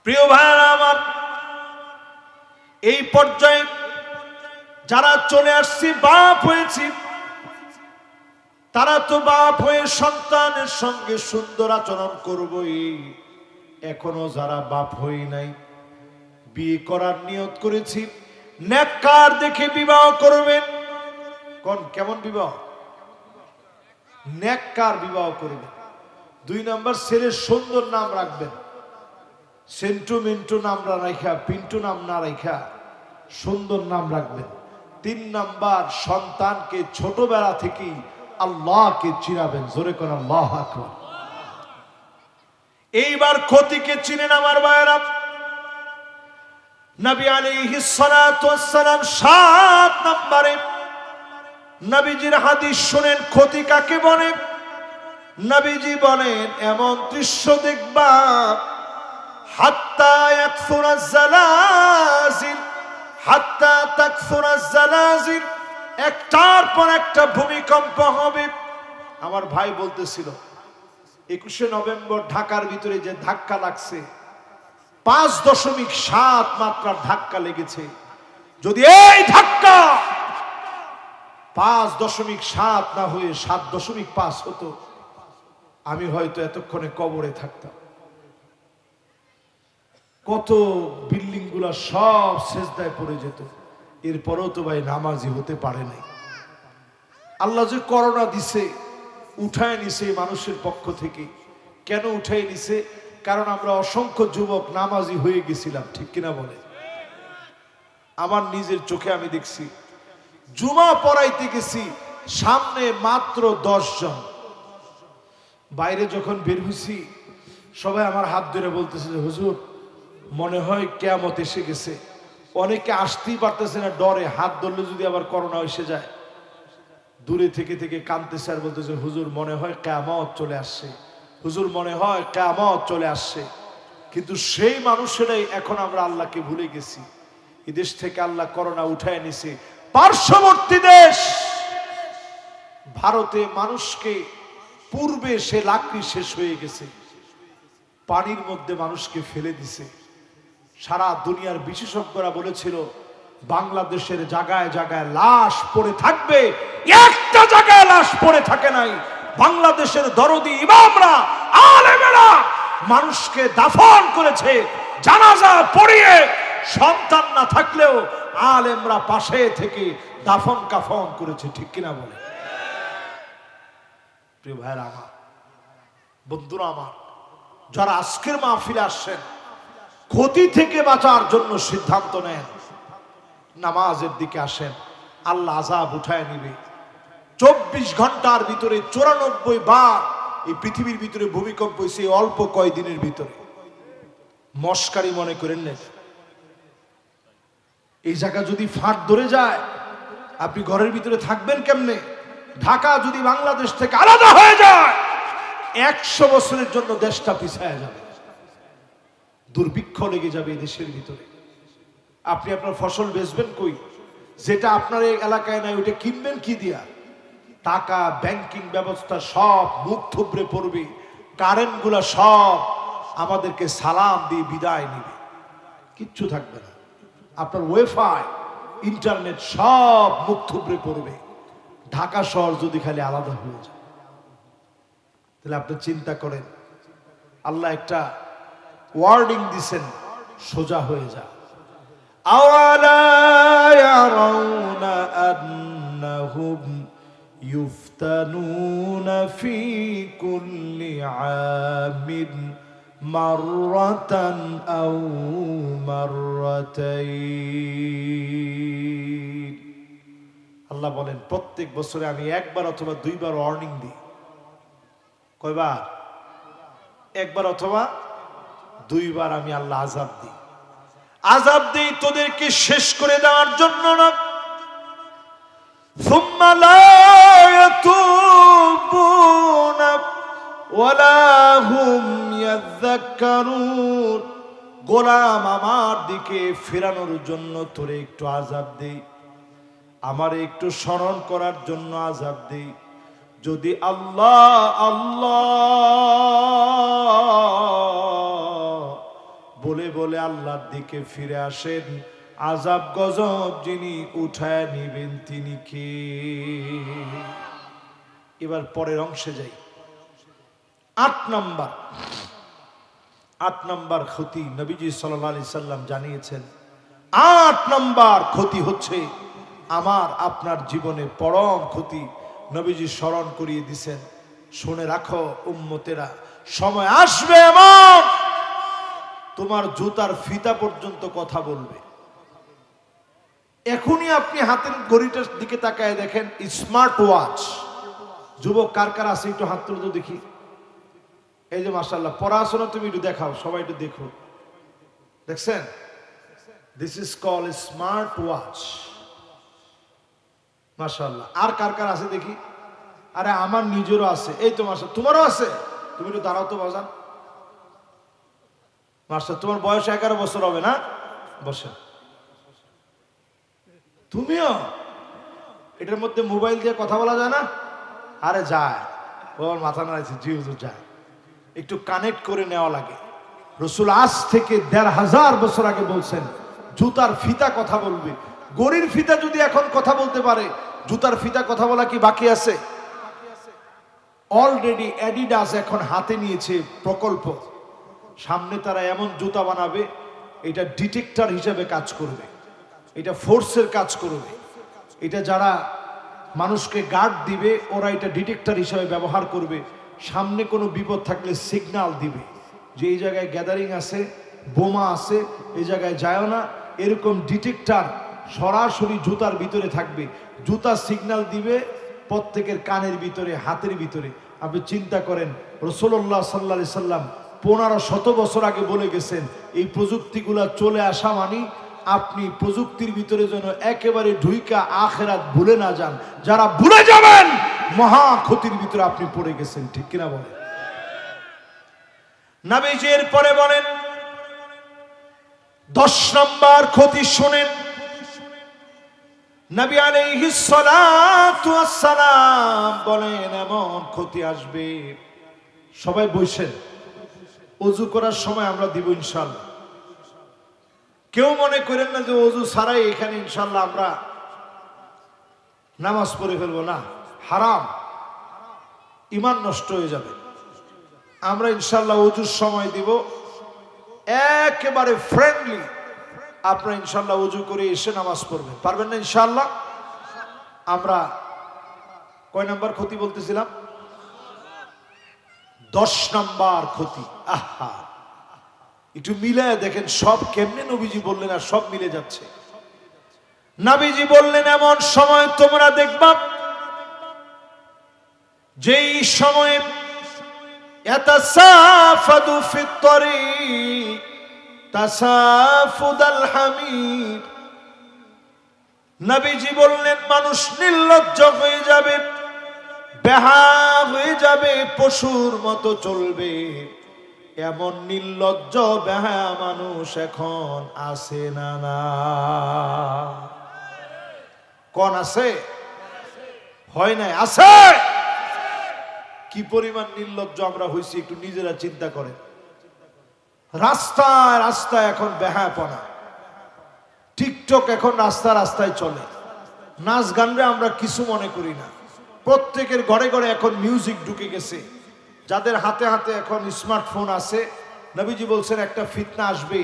প্রিয় ভাইরা আমার, এই পর্যায়ে যারা চলে আসছি, বাপ হয়েছি, তারা তো বাপ হয়ে সন্তানের সঙ্গে সুন্দর আচরণ করবই। এখনো যারা বাপ হই নাই, বিয়ে করার নিয়ত করেছি, নেককার দেখে বিবাহ করবেন। কোন কেমন বিবাহ? নেককার বিবাহ করবেন। 2 নাম্বার, ছেলের সুন্দর নাম রাখবেন। সেন্টু মিন্টু নাম না রাখা, পিন্টু নাম না রাখা সুন্দর নাম রাখবেন। 3 নাম্বার, সন্তানকে ছোটবেলা থেকেই আল্লাহকে চিনাবেন। জোরে করে আল্লাহু আকবার। এইবার ক্ষতিকে চিনেন আমার ভাইয়েরা। নবী আলাইহিস সালাতু ওয়াস সালাম 7 নম্বরে নবীজির হাদিস শুনেন, ক্ষতি কাকে বলে। নবীজি বলেন, এমন দৃশ্য দেখবা, হাত্তা ইয়াকসুরাজ জালাজিল, হাত্তা তাকসুরাজ জালাজিল, একটার পর একটা ভূমিকম্প হবে। আমার ভাই বলতেছিল 21শে নভেম্বর ঢাকার ভিতরে যে ধাক্কা লাগছে, 5.7 মাত্রার ধাক্কা লেগেছে। যদি এই ধাক্কা 5.7 না হয়ে 7.5 হতো, আমি হয়তো এতক্ষণে কবরে থাকতাম। কত বিল্ডিং গুলা সব সেজদায় পড়ে যেত। এরপরেও তো ভাই নামাজি হতে পারে নাই। আল্লাহ যে করোনা দিছে, উঠায় নিছে মানুষের পক্ষ থেকে। কেন উঠায় নিছে? কারণ আমরা অসংখ্য যুবক নামাজি হয়ে গেছিলাম, ঠিক কিনা বলে? আমার নিজের চোখে আমি দেখছি, জুমা পড়াইতে গেছি, সামনে মাত্র 10 জন। বাইরে যখন বের হইছি, সবাই আমার হাত ধরে বলতেছে যে হুজুর মনে হয় কিয়ামত এসে গেছে। অনেকে আসতেই পারতেছে না ডরে, হাত ধরলে যদি আবার করোনা এসে যায়। দূরে থেকে থেকে কাঁদতেছে আর বলতেছে হুজুর মনে হয় কিয়ামত চলে আসছে, হুজুর মনে হয় কিয়ামত চলে আসছে। কিন্তু সেই মানুষেরাই এখন আমরা আল্লাহকে ভুলে গেছি। এই দেশ থেকে আল্লাহ করোনা উঠায় নিছে। পার্শ্ববর্তী দেশ ভারতে মানুষকে, পূর্বে সে লাকড়ি শেষ হয়ে গেছে, পানির মধ্যে মানুষকে ফেলে দিছে। সারা দুনিয়ার বিশেষজ্ঞরা বলেছিল বাংলাদেশের জায়গায় জায়গায় লাশ পড়ে থাকবে, একটা জায়গায় লাশ পড়ে থাকে নাই। বাংলাদেশের দরদি ইমামরা, আলেমেরা মানুষকে দাফন করেছে, জানাজা পড়িয়ে। সন্তান না থাকলেও আলেমরা পাশে থেকে দাফন কাফন করেছে, ঠিক কিনা বলে? প্রিয় ভাইরা আমার, বন্ধুরা আমার, যারা আজকের মাহফিলে আসছেন, ক্ষতি থেকে বাঁচার জন্য সিদ্ধান্ত নেন, নামাজের দিকে আসেন, আল্লাহ আযাব উঠায় নিবে। 24 ঘন্টার ভিতরে 94 বার এই পৃথিবীর ভিতরে ভূমিকম্প হয়েছে অল্প কয়দিনের ভিতরে। মস্কারি মনে করেন না। এই জায়গা যদি ফাট ধরে যায়, আপনি ঘরের ভিতরে থাকবেন কেমনে? ঢাকা যদি বাংলাদেশ থেকে আলাদা হয়ে যায়, 100 বছরের জন্য দেশটা পিছায়া যাবে, দুর্ভিক্ষ লেগে যাবে এই দেশের ভিতরে। আপনি আপনার ফসল বেচবেন কই? যেটা আপনার এই এলাকায় নাই ওইটা কিনবেন কি দিয়া? টাকা, ব্যাংকিং ব্যবস্থা সব মুখ থুবড়ে পড়বে, কারেন্ট গুলা সব আমাদেরকে সালাম দিয়ে বিদায় নিবে, কিচ্ছু থাকবে না। আপনার ওয়াইফাই, ইন্টারনেট সব মুখ থুবড়ে পড়বে। ঢাকা শহর যদি খালি আলাদা হয়ে যায়, তাহলে আপনি চিন্তা করেন, আল্লাহ একটা ওয়ার্ডিং দিছেন, সোজা হয়ে যায়। আওয়ালা ইয়ারাউনা আন্নাহুম ইফতানুনা ফি কুল্লি আমিন মাররাতান আও মাররাতাইন। আল্লাহ বলেন প্রত্যেক বছরে আমি একবার অথবা দুইবার ওয়ার্নিং দিই। কয়বার? একবার অথবা দুইবার আমি আল্লাহ আযাব দিই। আযাব দেই তোদেরকে শেষ করে দেওয়ার জন্য না। সুম্মা লা ইয়াতুবুনা ওয়ালা হুম ইয়াযাক্কারুন। গোলাম আমার দিকে ফেরানোর জন্য তোরে একটু আযাব দেই, আমারে একটু স্মরণ করার জন্য আযাব দেই। যদি আল্লাহ আল্লাহ বলে বলে আল্লাহর দিকে ফিরে আসেন, আযাব গজব যিনি উঠায় নিবেন তিনি কে? এবার পরের অংশে যাই। 8 নাম্বার ক্ষতি নবীজি সাল্লাল্লাহু আলাইহি সাল্লাম জানিয়েছেন। 8 নাম্বার ক্ষতি হচ্ছে আমার আপনার জীবনে পরম ক্ষতি। নবীজি স্মরণ করিয়ে দিছেন, শুনে রাখো উম্মতেরা, সময় আসবে এমন তোমার জুতার ফিতা পর্যন্ত কথা বলবে। এখনই আপনি হাতের ঘড়িটার দিকে তাকায় দেখেন, স্মার্ট ওয়াচ। যুবক কার কার আছে একটু হাত তুলে তো দেখি। এই যে মাশাআল্লাহ, পড়াশোনা তুমি একটু দেখাও, সবাই একটু দেখো। দেখছেন? This is call smart watch. মাশাআল্লাহ। আর কার কার আছে দেখি? আরে আমার নিজেরও আছে। এই তো মাশাআল্লাহ, তোমারও আছে। তুমি একটু দাঁড়াও তো বাজান। মাশাআল্লাহ, তোমার বয়স 11 বছর হবে না? বসে। তুমিও? এটার মধ্যে মোবাইল দিয়ে কথা বলা যায় না? আরে যায়, ওর মাথা নাড়াইছে, জি হুজুর যায়। একটু কানেক্ট করে নেওয়া লাগে। রাসূল আজ থেকে 1500 বছর আগে বলছেন, জুতার ফিতা কথা বলবে। গড়ির ফিতা যদি এখন কথা বলতে পারে, জুতার ফিতা কথা বলা কি বাকি আছে? অলরেডি অ্যাডিডাস এখন হাতে নিয়েছে প্রকল্প। সামনে তারা এমন জুতা বানাবে, এটা ডিটেক্টর হিসেবে কাজ করবে, এটা ফোর্সের কাজ করবে, এটা যারা মানুষকে গার্ড দিবে ওরা এটা ডিটেক্টর হিসেবে ব্যবহার করবে। সামনে কোনো বিপদ থাকলে সিগন্যাল দিবে যে এই জায়গায় গ্যাদারিং আছে, বোমা আছে, এই জায়গায় যায় না। এরকম ডিটেক্টর সরাসরি জুতার ভিতরে থাকবে। জুতা সিগন্যাল দিবে প্রত্যেকের কানের ভিতরে, হাতের ভিতরে। আপনি চিন্তা করেন, রাসূলুল্লাহ সাল্লাল্লাহু আলাইহি সাল্লাম 1500 বছর আগে বলে গেছেন, এই প্রযুক্তিগুলা চলে আসা মানে আপনি প্রযুক্তির ভিতরে যেন একেবারে ঢুইকা আখিরাত ভুলে না যান। যারা ভুলে যাবেন, মহা ক্ষতির ভিতরে আপনি পড়ে গেছেন। ঠিক কিনা বলেন? নবীজির পরে বলেন 10 নম্বর ক্ষতি শুনেন। নবী আলাইহিস সালাতু ওয়াস সালাম বলেন এমন ক্ষতি আসবে। সবাই বসেন, ওযু করার সময় আমরা দিব ইনশাআল্লাহ। কেউ মনে করেন না যে ওযু ছাড়াই এখানে ইনশাআল্লাহ আমরা নামাজ পড়ে ফেলবো, না, হারাম, ঈমান নষ্ট হয়ে যাবে। আমরা ইনশাআল্লাহ ওযুর সময় দিব একেবারে ফ্রেন্ডলি। আপনারা ইনশাআল্লাহ ওযু করে এসে নামাজ পড়বেন, পারবেন না ইনশাআল্লাহ? আমরা কয় নাম্বার ক্ষতি বলতেছিলাম? 10 নাম্বার ক্ষতি। আহা, একটু মিলায় দেখেন সব কেমনে নবীজি বললেন আর সব মিলে যাচ্ছে। নবীজি বললেন এমন সময় তোমরা দেখবা যেই সময়ে ইয়াতাসাফাদু ফিত তরিক তাসাফুদাল হামির। নবীজি বললেন মানুষ নির্লজ্জ হয়ে যাবে, বেহায়া হয়ে যাবে, পশুর মতো চলবে। এমন নির্লজ্জ বেহায়া মানুষ এখন আছে না? না, কোন আছে? হয় নাই, আছে। কি পরিমাণ নির্লজ্জ আমরা হইছি একটু নিজেরা চিন্তা করেন। রাস্তায় রাস্তায় এখন বেহায়াপনা। টিকটক এখন রাস্তা রাস্তায় চলে। নাচ গানরে আমরা কিছু মনে করি না। প্রত্যেকের ঘরে ঘরে এখন মিউজিক ঢুকে গেছে। যাদের হাতে হাতে এখন স্মার্টফোন আছে, নবীজি বলছেন একটা ফিতনা আসবে,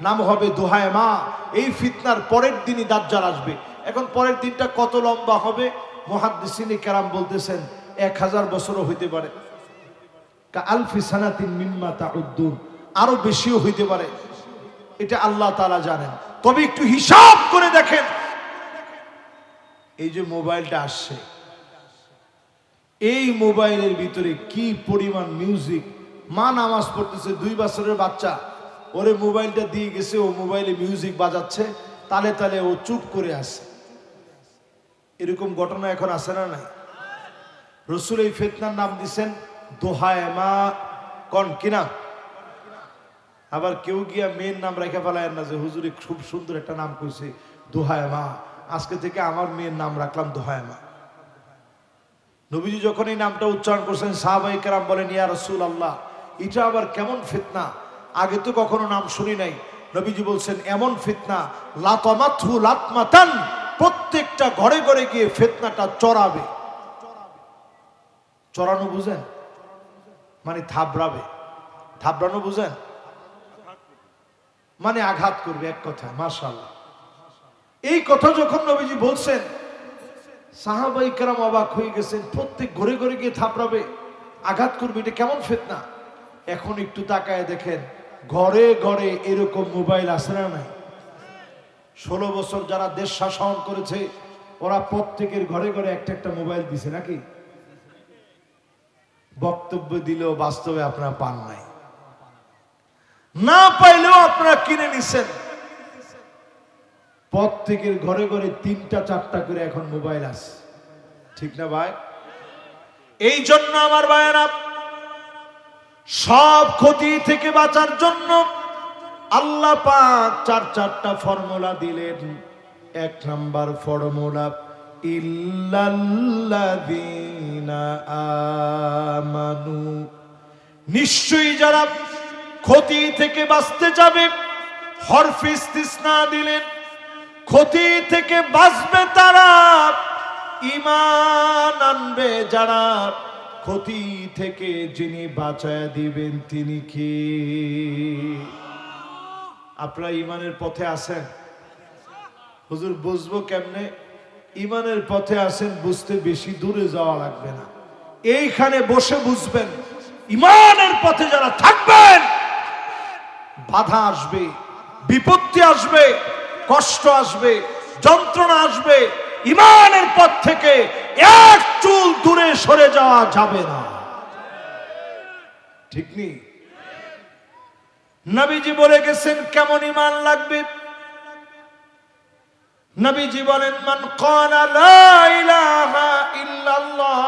নাম হবে দোহায় মা। এই ফিতনার পরের দিনই দাজ্জাল আসবে। এখন পরের দিনটা কত লম্বা হবে মুহাদ্দিসিনে কেরাম বলতেছেন 1000 বছরও হইতে পারে, কা আলফি সানাতিন মিম্মা তাউদ্দুন, আরো বেশিও হইতে পারে। এটা আল্লাহ তাআলা জানেন। তবে একটু হিসাব করে দেখেন, এই যে মোবাইলটা আসছে, এই মোবাইলের ভিতরে কি পরিমাণ মিউজিক। মা নামাজ পড়তেছে, 2 বছরের বাচ্চা, ওরে মোবাইলটা দিয়ে গেছে, ও মোবাইলে মিউজিক বাজাচ্ছে, তালে তালে ও চুপ করে আছে। এরকম ঘটনা এখন আছে না নাই? রসুল এই ফিতনার নাম দিচ্ছেন দোহায় মা। কোন কিনা? আবার কেউ গিয়া মেয়ের নাম রেখে ফেলায় না যে হুজুরে খুব সুন্দর একটা নাম কইছে দোহায় মা, আজকে থেকে আমার মেয়ের নাম রাখলাম দোহায় মা। নবীজি যখন এই নামটা উচ্চারণ করছেন, সাহাবায়ে কেরাম বলেন ইয়া রাসূলুল্লাহ, এটা আবার কেমন ফিতনা, আগে তো কখনো নাম শুনি নাই। নবীজি বলছেন এমন ফিতনা লাতামাতহু লাতমাতান, প্রত্যেকটা ঘরে ঘরে গিয়ে ফিতনাটা চড়াবে। চড়ানো বুঝেন? মানে থাবড়াবে। থাবড়ানো বুঝেন? মানে আঘাত করবে, এক কথা। মাশাআল্লাহ। এই কথা যখন নবীজি বলছেন, সাহাবায়ে কেরাম অবাক হয়ে গেছেন। প্রত্যেক ঘরে ঘরে গিয়ে থাপড়াবে, আঘাত করবে, এটা কেমন ফিতনা? এখন একটু তাকায় দেখেন, ঘরে ঘরে এরকম মোবাইল আছে না নাই? 16 বছর যারা দেশ শাসন করেছে, ওরা প্রত্যেকের ঘরে ঘরে একটা একটা মোবাইল দিছে নাকি? বক্তব্য দিলেও বাস্তবে আপনারা পান নাই, না পাইলেও আপনারা কিনে নিছেন। প্রত্যেকের ঘরে ঘরে 3টা 4টা করে এখন মোবাইল আছে, ঠিক না ভাই? এই জন্য আমার ভাইয়েরা, সব ক্ষতি থেকে বাঁচার জন্য আল্লাহ পাক 4টা ফর্মুলা দিলেন। 1 নাম্বার ফর্মুলা, ইল্লাল্লাযীনা আমানু, নিশ্চয়ই যারা ক্ষতি থেকে বাঁচতে যাবে, হরফে ইস্তিসনা দিলেন, ক্ষতি থেকে বাঁচবে তারা, ঈমান আনবে যারা। ক্ষতি থেকে যিনি বাঁচায় দিবেন তিনি কি? আপনারা ঈমানের পথে আছেন? হুজুর বুঝবো কেমনে? ঈমানের পথে আছেন, বুঝতে বেশি দূরে যাওয়া লাগবে না, এইখানে বসে বুঝবেন। ঈমানের পথে যারা থাকবেন, বাধা আসবে, বিপত্তি আসবে, কষ্ট আসবে, যন্ত্রণা আসবে, ঈমানের পথ থেকে এক চুল দূরে সরে যাওয়া যাবে না, ঠিক নেই? নবীজি বলে গেছেন কেমন ঈমান লাগবে। নবীজি বলেন, মান ক্বালা লা ইলাহা ইল্লাল্লাহ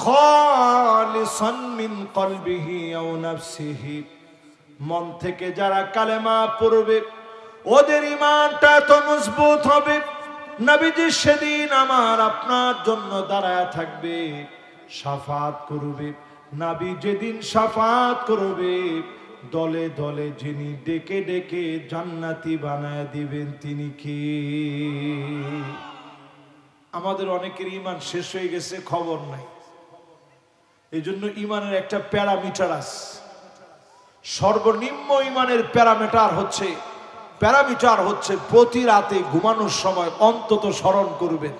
খালিসান মিন কলবিহি আও নাফসিহি, মন থেকে যারা কালেমা পড়বে, ওদের ঈমানটা এত মজবুত হবে, নবীজি সেদিন আমার আপনার জন্য দাঁড়ায় থাকবে, শাফাত করবে। নবী যেদিন শাফাত করবে, দলে দলে যিনি ডেকে ডেকে জান্নাতি বানায় দিবেন তিনি কি? আমাদের অনেকের ঈমান শেষ হয়ে গেছে, খবর নাই। এই জন্য ঈমানের একটা প্যারামিটার আছে। সর্বনিম্ন ঈমানের প্যারামিটার হচ্ছে প্রতি রাতে ঘুমানোর সময় অন্তত স্মরণ করবেন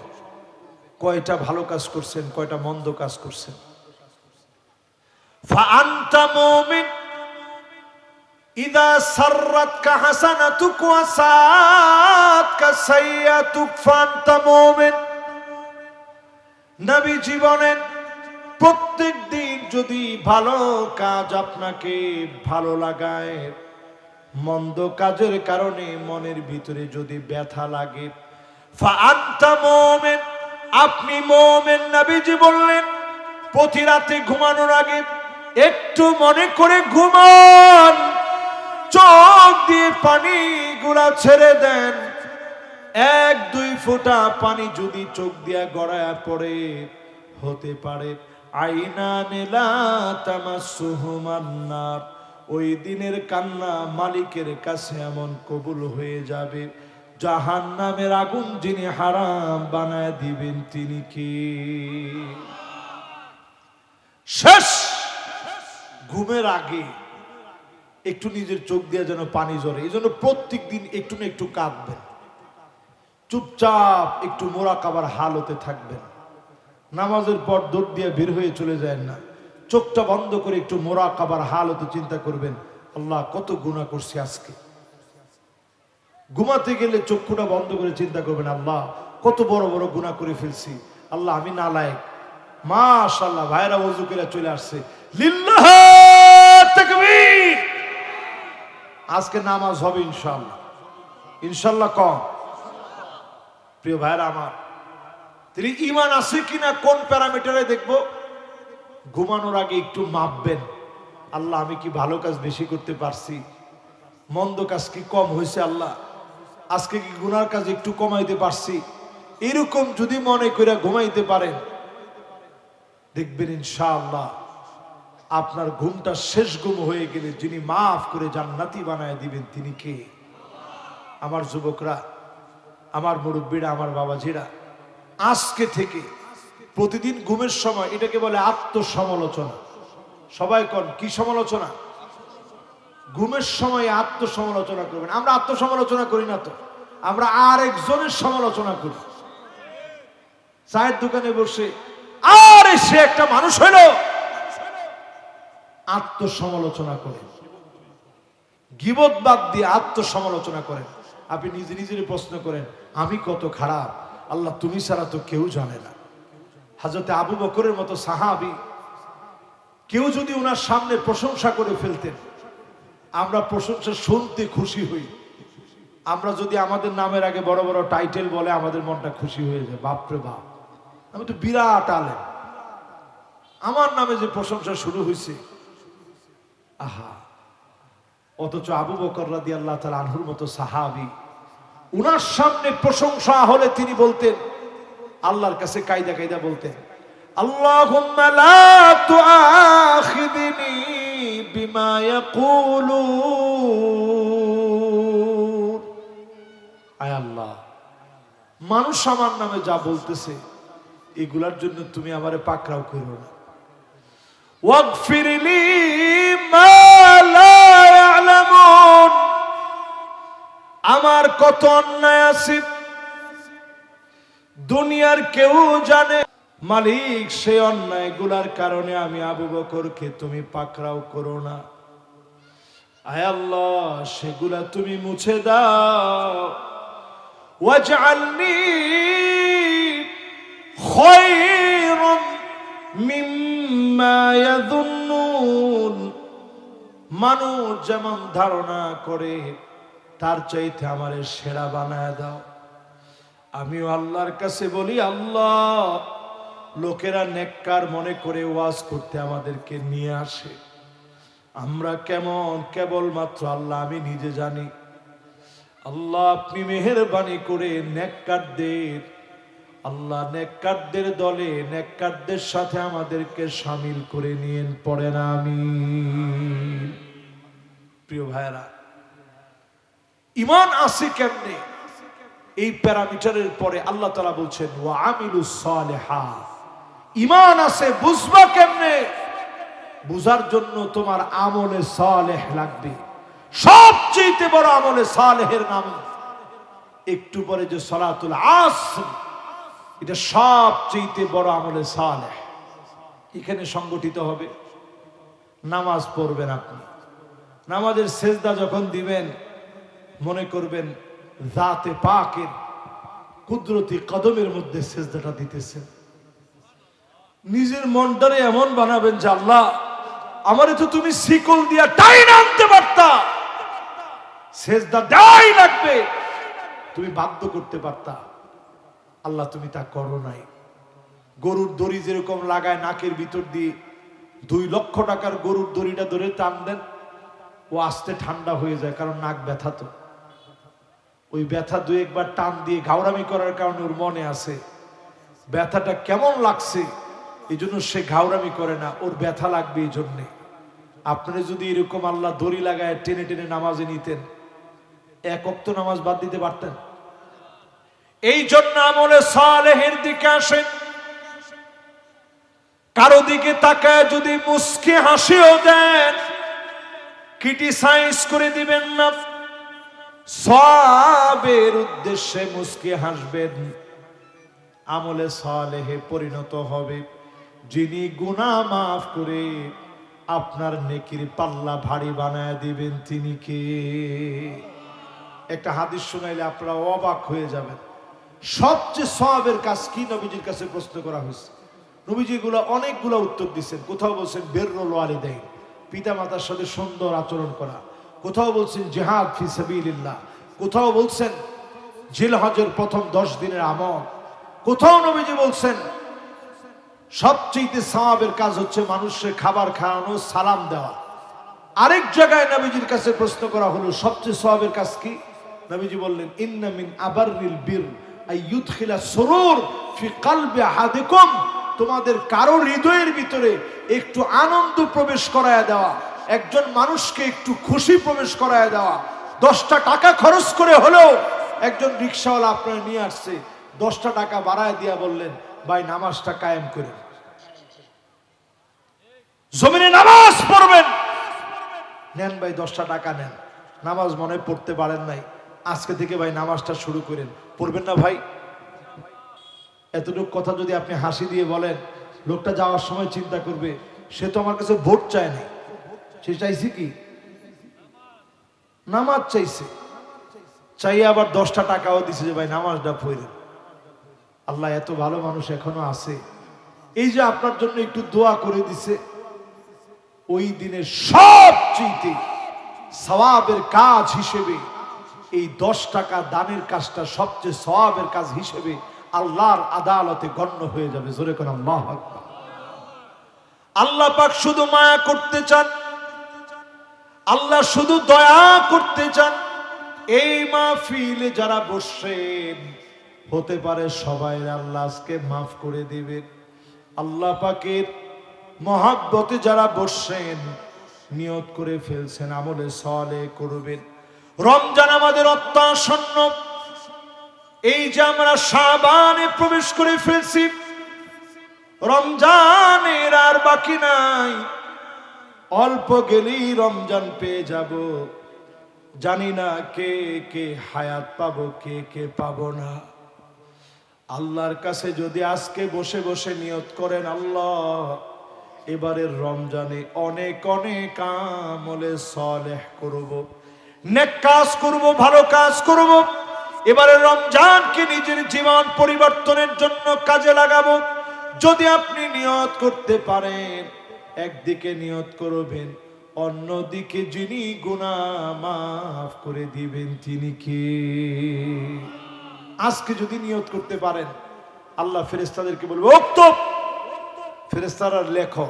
কয়টা ভালো কাজ করছেন, কয়টা মন্দ কাজ করছেন। ফাআনতা মুমিন, ইদা সাররাতকা হাসানাতুক ওয়া সাআতকা সাইয়্যাতুক ফান্তা মুমিন। নবী জীবনের প্রত্যেক দিন যদি ভালো কাজ আপনাকে ভালো লাগায়, মন্দ কাজের কারণে মনের ভিতরে যদি ব্যথা লাগে, ফাআনতা মুমিন, আপনি মুমিন। নবীজি বললেন প্রতি রাতে ঘুমানোর আগে একটু মনে করে ঘুমান, চোখ দিয়ে পানি গুলা ছেড়ে দেন। 1-2 ফোঁটা পানি যদি চোখ দিয়া গড়ায়া পড়ে, হতে পারে আইনানে লা তামাসসুহুমান নার, ওই দিনের কান্না মালিকের কাছে এমন কবুল হয়ে যাবে, জাহান্নামের আগুন যিনি হারাম বানায় দিবেন তিনি কে? শেষ ঘুমের আগে একটু নিজের চোখ দিয়ে যেন পানি ঝরে। এই জন্য প্রত্যেক দিন একটু না একটু কাঁদবেন, চুপচাপ একটু মোরাকাবার হালতে থাকবেন। নামাজের পর দৌড় দিয়ে বের হয়ে চলে যায় না, চোখটা বন্ধ করে একটু মোরাকাবার হালতে চিন্তা করবেন, আল্লাহ কত গুনাহ করছি আজকে। ঘুমাতে গেলে চক্ষুটা বন্ধ করে চিন্তা করবেন, আল্লাহ কত বড় বড় গুনাহ করে ফেলছি, আল্লাহ আমি নালায়েক। মাশাআল্লাহ, ভাইরা ওযু করে চলে আসছে, লিল্লাহ তাকবীর। আজকে নামাজ হবে ইনশাআল্লাহ, ইনশাআল্লাহ কম। প্রিয় ভাইরা আমার, তিনি ঈমান আছে কিনা কোন প্যারামিটারে দেখবো? ঘুমানোর আগে একটু মাপবেন, আল্লাহ আমি কি ভালো কাজ বেশি করতে পারছি, মন্দ কাজ কি কম হয়েছে, আল্লাহ আজকে কি গুনার কাজ একটু কমাইতে পারছি। এরকম যদি মনে করে ঘুমাইতে পারেন, দেখবেন ইনশাআল্লাহ আপনার ঘুমটা শেষ ঘুম হয়ে গেলে যিনি মাফ করে জান্নাতি বানায় দিবেন তিনি কে? আমার যুবকরা, আমার মুরব্বীরা, আমার বাবাজিরা, আজকে থেকে প্রতিদিন ঘুমের সময় এটাকে বলে আত্মসমালোচনা। সবাই কোন কি সমালোচনা? ঘুমের সময় আত্মসমালোচনা করবেন। আমরা আত্মসমালোচনা করি না তো, আমরা আরেকজনের সমালোচনা করি। চায়ের দোকানে বসে আরে সে একটা মানুষ হইল, আত্মসমালোচনা করেন। গীবত বাদ দিয়ে আত্মসমালোচনা করেন। আপনি নিজে নিজের প্রশ্ন করেন, আমি কত খারাপ, আল্লাহ তুমি ছাড়া তো কেউ জানে না। হযরতে আবু বকরের মতো সাহাবী, কেউ যদি ওনার সামনে প্রশংসা করে ফেলতেন, আমরা প্রশংসা শুনতে খুশি হই। আমরা যদি আমাদের নামের আগে বড় বড় টাইটেল বলে, আমাদের মনটা খুশি হয়ে যায়, বাপরে বাপ আমি তো বিরাট আলেম, আমার নামে যে প্রশংসা শুরু হয়েছে, আহা। অথচ আবু বকর রাদিয়াল্লাহু তাআলা আনহুর মতো সাহাবী, উনার সামনে প্রশংসা হলে তিনি বলতেন, আল্লাহর কাছে কায়দা কায়দা বলতেন, আল্লাহুম্মা লা তুআখিযনি বিমা ইয়াকুলুন। আয় আল্লাহ, মানুষ আমার নামে যা বলতেছে এগুলার জন্য তুমি আমারে পাকড়াও করো না। ওয়াগফিরলি মা লা ইয়ালামুন, আমার কত অন্যায় আছে দুনিয়ার কেউ জানে, মালিক সেই অন্যায়গুলার কারণে আমি আবু বকরকে তুমি পাকড়াও করো না। আয় আল্লাহ, সেগুলা তুমি মুছে দাও। ওয়াজআলনি খায়রাম মিম্মা ইয়াযুন্নুন, মানুষ যেমন ধারণা করে তার চাইতে আমারে সেরা বানায় দাও। আমিও আল্লাহর কাছে বলি, আল্লাহ লোকেরা নেককার মনে করে ওয়াজ করতে আমাদেরকে নিয়ে আসে, আমরা কেমন কেবলমাত্র আল্লাহ আমি নিজে জানি। আল্লাহ আপনি মেহেরবানি করে নেককারদের, আল্লাহ নেককারদের দলে, নেককারদের সাথে আমাদেরকে শামিল করে নিয়েন, পড়েন আমিন। প্রিয় ভাইরা, ঈমান আছে কেমনে? এই প্যারামিটারের পরে আল্লাহ তাআলা বলছেন ওয়া আমিলুস সালিহাত। ঈমান আছে বুঝবা কেমনে? বুঝার জন্য তোমার আমলে সালেহ লাগবে। সবচেয়ে বড় আমলে সালেহের নাম একটু পরে যে সালাতুল আসর, এটা সবচেয়ে বড় আমলে সালেহ। এখানে সংগঠিত হবে, নামাজ পড়বেন আপনি, নামাজের সেজদা যখন দিবেন মনে করবেন জাতে পাকের কুদরতি কদমের মধ্যে সেজদাটা দিতেছেন। নিজের মনটারে এমন বানাবেন যে আল্লাহ আমারে তো তুমি শিকল দিয়া টাইনা আনতে পারতা, সেজদা দেওয়াই লাগবে, তুমি বাধ্য করতে পারতা, আল্লাহ তুমি তা করো নাই। গরুর দড়ি যেরকম লাগায় নাকের ভিতর দিয়ে, 2 লক্ষ টাকার গরুর দড়িটা ধরে টান দেন, ও আস্তে ঠান্ডা হয়ে যায়, কারণ নাক ব্যথা। তো ওই ব্যথা 2-1 বার টান দিয়ে ঘাউরামি করার কারণে ওর মনে আছে ব্যথাটা কেমন লাগছে, এই জন্য সে ঘাউরামি করে না, ওর ব্যথা লাগবে এই জন্যে। আপনারা যদি এরকম আল্লাহ দড়ি লাগায় টেনে টেনে নামাজে নিতেন, 1 ওয়াক্ত নামাজ বাদ দিতে পারতেন। এই জন্য আমলে সালেহের দিকে আসেন, কারো দিকে তাকায় যদি মুস্কি হাসিও দেন, ক্রিটিসাইজ করে দিবেন না, সওয়াবের উদ্দেশ্যে মুস্কি হাসবেন। আমলে সালেহে পরিণত হবে, যিনি গুনাহ মাফ করে আপনার নেকির পাল্লা ভারী বানায় দিবেন তিনি কে? একটা হাদিস শুনাইলে আপনারা অবাক হয়ে যাবেন। সবচেয়ে সওয়াবের কাজ কি নবীজির কাছে প্রশ্ন করা হয়েছে, নবীজি এগুলো অনেকগুলো উত্তর দিচ্ছেন। কোথাও বলছেন বিররুল ওয়ালিদাইন, পিতা মাতার সাথে সুন্দর আচরণ করা, কোথাও বলছেন জিহাদ ফি সাবিলিল্লাহ, কোথাও বলছেন জিলহজের প্রথম 10 দিনের আমল, কোথাও নবীজি বলছেন সবচেয়ে সওয়াবের কাজ হচ্ছে মানুষের খাবার খাওয়ানো, সালাম দেওয়া। আরেক জায়গায় নবীজির কাছে প্রশ্ন করা হলো সবচেয়ে সওয়াবের কাজ কি, নবীজি বললেন ইন্না মিন আবাররিল বির আইয়ুদখিলা সুরুর ফি কলবি আহাদিকুম, তোমাদের কারো হৃদয়ের ভিতরে একটু আনন্দ প্রবেশ করায় দেওয়া, একজন মানুষকে একটু খুশি প্রবেশ করায় দেওয়া। 10টা টাকা খরচ করে হলেও একজন রিকশাওয়ালা আপনার নিয়ে আসছে, 10টা টাকা বাড়ায় দিয়া বললেন ভাই নামাজটা কায়েম করেন, জমিনে নামাজ পড়বেন, নেন ভাই 10টা টাকা নেন, নামাজ মনে পড়তে পারেন নাই, আজকে থেকে ভাই নামাজটা শুরু করেন, পড়বেন না ভাই? এতটুকু কথা যদি আপনি হাসি দিয়ে বলেন, লোকটা যাওয়ার সময় চিন্তা করবে সে তো আমার কাছে ভোট চায় না, সে চাইছে কি? নামাজ চাইছে, চাইয়ে আবার 10টা টাকাও দিছে যে ভাই নামাজটা পড়েন। আল্লাহ এত ভালো মানুষ এখনো আছে, এই যে আপনার জন্য একটু দোয়া করে দিছে, ওই দিনের সবচেয়ে সওয়াবের কাজ হিসেবে এই 10 টাকা দানের কাজটা সবচেয়ে সওয়াবের কাজ হিসেবে আল্লাহর আদালতে গণ্য হয়ে যাবে। জোরে কোন আল্লাহু আকবার। আল্লাহ পাক শুধু মায়া করতে চান, আল্লাহ শুধু দয়া করতে চান। এই মাহফিলে যারা বসেন, হতে পারে সবাই আল্লাহ আজকে মাফ করে দিবেন। আল্লাহ পাকের মহব্বতে যারা বসেন, নিয়ত করে ফেলছেন আমলে সালেহ করবেন। রমজান আমাদের অত্যাসন্ন, এই যে আমরা শাবানে প্রবেশ করে ফেলছি, রমজানের আর বাকি নাই, অল্প গেলেই রমজান পেয়ে যাব। জানি না কে কে হায়াত পাবো, কে কে পাবো না। আল্লাহর কাছে যদি আজকে বসে বসে নিয়ত করেন, আল্লাহ এবারের রমজানে অনেক অনেক আমলে সালেহ করব, নেক কাজ করব, ভালো কাজ করব, এবারে রমজানকে নিজের জীবন পরিবর্তনের জন্য কাজে লাগাবো। যদি আপনি নিয়ত করতে পারেন, একদিকে নিয়ত করবেন, অন্যদিকে যিনি গুনাহ মাফ করে দিবেন তিনি কে? আজকে যদি নিয়ত করতে পারেন, আল্লাহ ফেরেশতাদেরকে বলবে উক্তব, ফেরেশতারা লেখো।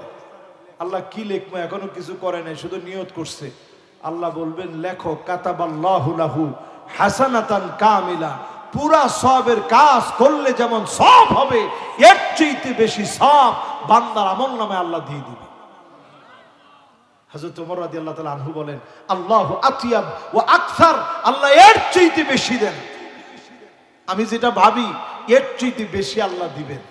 আল্লাহ কি লিখবো, এখনো কিছু করে নাই, শুধু নিয়ত করছে। আল্লাহ বলবেন লেখো, কাতাবাল্লাহু লাহু হাসানাতান কামিলা, পুরা সওয়াবের কাজ করলে যেমন সওয়াব হবে, এর চাইতে বেশি সওয়াব বান্দার আমলনামায় আল্লাহ দিয়ে দিবে। হযরত ওমর রাদিয়াল্লাহু তাআলা আনহু বলেন, আল্লাহু আতিয়াব ওয়া আকসার, আল্লাহ এর চাইতে বেশি দেন। আমি যেটা ভাবি এর চাইতে বেশি আল্লাহ দিবেন।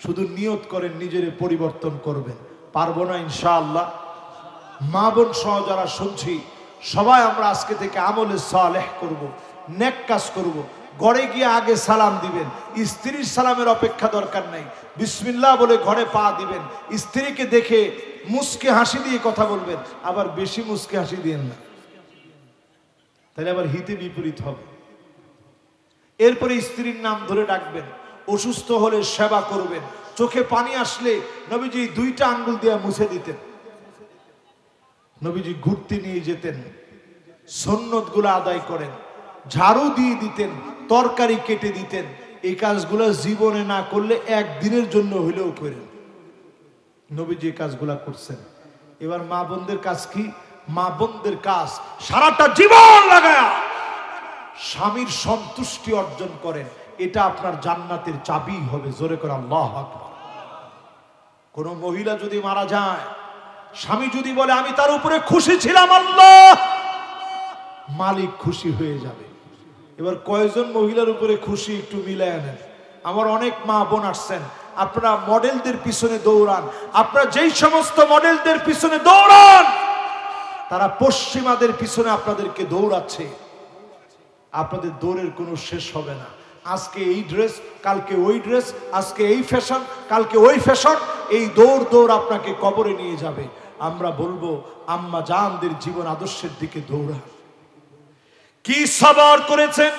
শুধু নিয়ত করেন, নিজের পরিবর্তন করবেন। পারবো না ইনশাআল্লাহ? মা বোন সহ যারা শুনছি, সবাই আমরা আজকে থেকে আমলে সালেহ করব, নেক কাজ করব। ঘরে গিয়ে আগে সালাম দিবেন, স্ত্রীর সালামের অপেক্ষা দরকার নাই, বিসমিল্লাহ বলে ঘরে পা দিবেন। স্ত্রীকে দেখে মুস্কে হাসি দিয়ে কথা বলবেন, আবার বেশি মুস্কে হাসি দিয়েন না, তাহলে আবার হিতে বিপরীত হবে। এরপরে স্ত্রীর নাম ধরে ডাকবেন, অসুস্থ হলে সেবা করবেন, চোখে পানি আসলে নবীজি 2টা আঙ্গুল দিয়ে মুছে দিতেন, নবীজি ঘুরতে নিয়ে যেতেন, সুন্নত গুলো আদায় করেন, ঝাড়ু দিয়ে দিতেন, তরকারি কেটে দিতেন। এই কাজগুলো জীবনে না করলে একদিনের জন্য হইলেও করেন। নবীজি এই কাজগুলা করছেন। এবার মা বোনদের কাজ কি? মা বোনদের কাজ সারাটা জীবন লাগায়া স্বামীর সন্তুষ্টি অর্জন করেন, এটা আপনার জান্নাতের চাবি হবে। জোরে করে আল্লাহু আকবার। কোন মহিলা যদি মারা যায়, স্বামী যদি বলে আমি তার উপরে খুশি ছিলাম, আল্লাহ মালিক খুশি হয়ে যাবে। এবার কয়জন মহিলার উপরে খুশি একটু মিলায় নেন। আমার অনেক মা বোন আসছেন, আপনারা মডেলদের পিছনে দৌড়ান, আপনারা যেই সমস্ত মডেলদের পিছনে দৌড়ান তারা পশ্চিমাদের পিছনে আপনাদেরকে দৌড়াচ্ছে। আপনাদের দৌড়ের কোনো শেষ হবে না। আজকে এই ড্রেস, কালকে ওই ড্রেস, আজকে এই ফ্যাশন, কালকে ওই ফ্যাশন, এই দৌড় দৌড় আপনাকে কবরে নিয়ে যাবে। আমরা বলবো আম্মা জানদের জীবন আদর্শের দিকে দৌড়া। কি সবর করেছেন,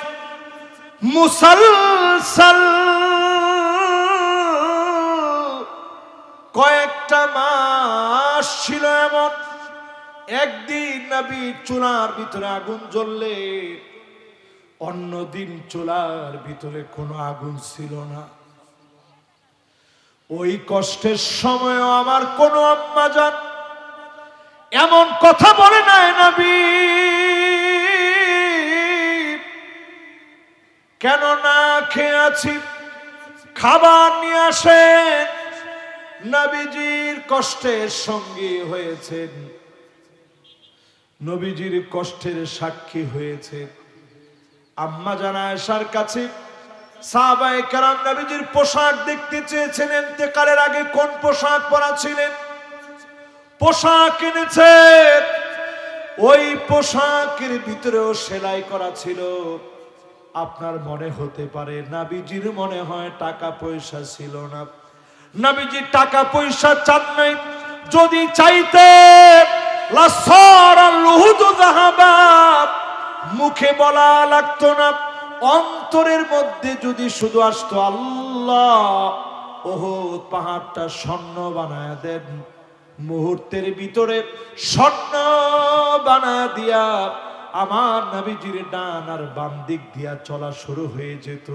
মুসলসল কয়েকটা মাস ছিল এমন, একদিন নবী চুলার ভিতরে আগুন জ্বললে অন্যদিন চুলার ভিতরে কোনো আগুন ছিল না। ওই কষ্টের সময় আমার কোনো আম্মা জান এমন কথা বলে নাই, নবী কেন না খেয়ে আছি, খাবার নিয়ে আসেন। নবীজির কষ্টের সঙ্গী হয়েছেন, নবীজির কষ্টের সাক্ষী হয়েছে আম্মা জান আয়েশার কাছে সাহাবায়ে কেরাম নবীজির পোশাক দেখতে চেয়েছেন। ইন্তেকালের আগে কোন পোশাক পরা ছিলেন, পোশাক এনেছেন, ওই পোশাকের ভিতরেও সেলাই করা ছিল। আপনার মনে হতে পারে নবীজির মনে হয় টাকা পয়সা ছিল না। নবীজি টাকা পয়সা চান নাই, যদি চাইতেন লাসারাল লুহুদু যাহাবা, মুখে বলা লাগতো না, অন্তরের মধ্যে যদি শুধু আসতো আল্লাহ ওহদ পাহাড়টা স্বর্ণ বানায় দেন, মুহূর্তের ভিতরে স্বর্ণ বানায় দিয়া আমার নবীজির ডান আর বাম দিক দিয়া চলা শুরু হয়ে যেত।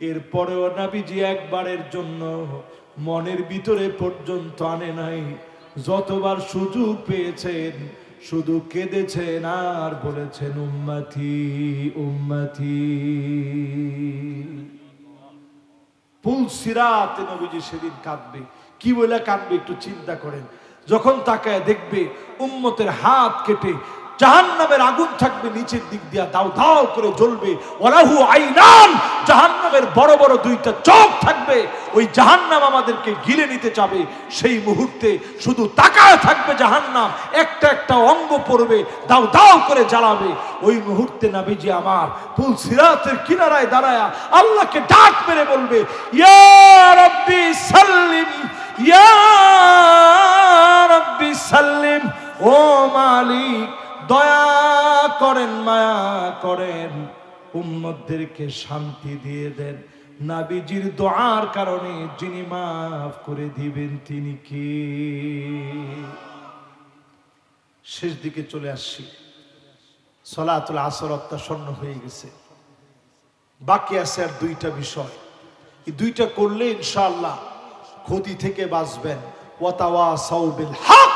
এরপরেও নবীজি একবারের জন্য মনের ভিতরে পর্যন্ত আনে নাই। যতবার সুযোগ পেয়েছেন শুধু কেঁদেছেন আর বলেছেন উম্মতি উম্মতি। পুলসিরাতে নবীজি সেদিন কাঁদবে। কি বলে কাঁদবে একটু চিন্তা করেন। যখন তাকায় দেখবে উম্মতের হাত কেটে জাহান্নামের আগুন থাকবে, নিচের দিক দিয়া দাও দাও করে জ্বলবে। ওয়ালাহু আইনান, জাহান্নামের বড় বড় 2টা চোখ থাকবে। ওই জাহান্নাম আমাদেরকে গিলে নিতে চাবে। সেই মুহূর্তে শুধু তাকায় থাকবে জাহান্নাম, একটা একটা অঙ্গ পড়বে, দাও দাও করে জ্বালাবে। ওই মুহূর্তে নবীজি আমার পুলসিরাতের কিনারায় দাঁড়ায়া আল্লাহকে ডাক মেরে বলবে, ইয়া রাব্বি সাল্লিম, ইয়া রাব্বি সাল্লিম, ও মালিক দয়া করেন, মায়া করেন, উম্মতদেরকে শান্তি দিয়ে দেন। নবীজির দোয়ার কারণে যিনি মাফ করে দিবেন তিনি কে? শেষ দিকে চলে আসছি। সালাতুল আসর অত্যাসন্ন হয়ে গেছে। বাকি আছে আর 2টা বিষয়। এই 2টা করলে ইনশাআল্লাহ ক্ষতি থেকে বাঁচবেন। ওয়াতাওয়াসাউ বিল হক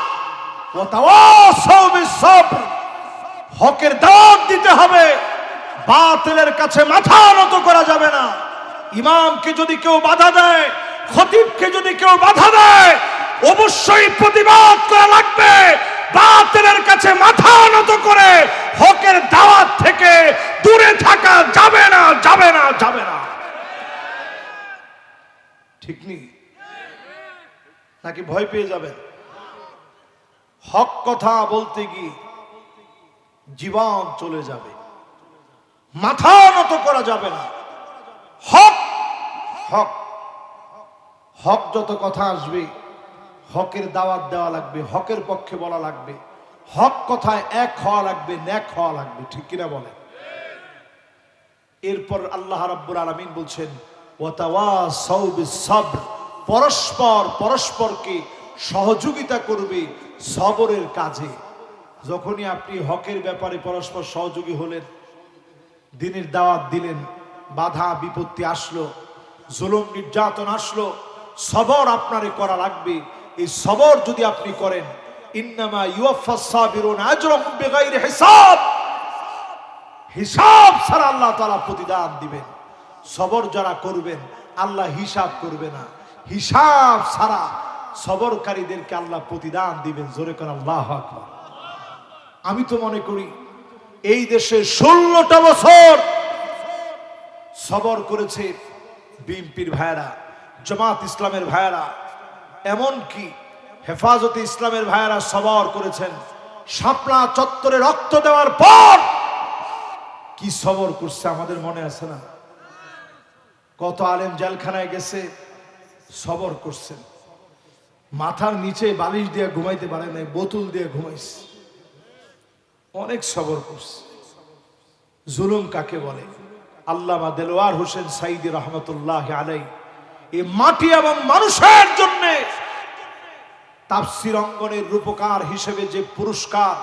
ওয়াতাওয়াসাউ বিস সবর। হকের দাওয়াত দিতে হবে, বাতিলের কাছে মাথা নত করা যাবে না। ইমামকে যদি কেউ বাধা দেয়, খতিবকে যদি কেউ বাধা দেয়, অবশ্যই প্রতিবাদ করা লাগবে। বাতিলের কাছে মাথা নত করে হকের দাওয়াত থেকে দূরে থাকা যাবে না, যাবে না, যাবে না। ঠিক নেই নাকি ভয় পেয়ে যাবেন? হক কথা বলতে গিয়ে জীবন চলে যাবে, মাথা নত করা যাবে না। হক হক হক যত কথা আসবে হকের দাওয়াত দেওয়া লাগবে, হকের পক্ষে বলা লাগবে, হক কথায় এক হওয়া লাগবে, ন্যাক হওয়া লাগবে, ঠিক কিনা বলে? এরপর আল্লাহ রাব্বুল আলামিন বলছেন ওয়াতাওয়াসাউ বিস-সাবর, পরস্পর পরস্পরকে সহযোগিতা করবে সবরের কাজে। যখনই আপনি হকের ব্যাপারে পরস্পর সহযোগী হলেন, দ্বীনের দাওয়াত দিলেন, বাধা বিপত্তি আসলো, জুলুম নির্যাতন আসলো, সবর আপনারে করা লাগবে। এই সবর যদি আপনি করেন, ইন্নামা ইউওয়াফাস সাবিরুন আজরাহুম বিগাইরি হিসাব, হিসাব ছাড়া আল্লাহ তাআলা প্রতিদান দিবেন। সবর যারা করবেন আল্লাহ হিসাব করবে না, হিসাব ছাড়া সবরকারীদেরকে আল্লাহ প্রতিদান দিবেন। জোরে করে আল্লাহু আকবার। আমি তো মনে করি এই দেশে 16টা বছর সবর করেছে বিএনপির ভাইয়েরা, জামাত ইসলামের ভাইয়েরা, এমনকি হেফাজতে ইসলামের ভাইয়েরা সবর করেছেন। শাপলা চত্বরে রক্ত দেওয়ার পর কি সবর করছে আমাদের মনে আছে না? কত আলেম জেলখানায় গেছে, সবর করছেন। মাথার নিচে বালিশ দিয়ে ঘুমাইতে পারে নাই, বোতল দিয়ে ঘুমাইছে, অনেক সবর করছে। জুলুম কাকে বলে? আল্লামা দেলোয়ার হোসেন সাইদি রহমতুল্লাহ আলাইহি এই মাটি এবং মানুষের জন্য তাফসীর অঙ্গনের রূপকার হিসেবে যে পুরস্কার,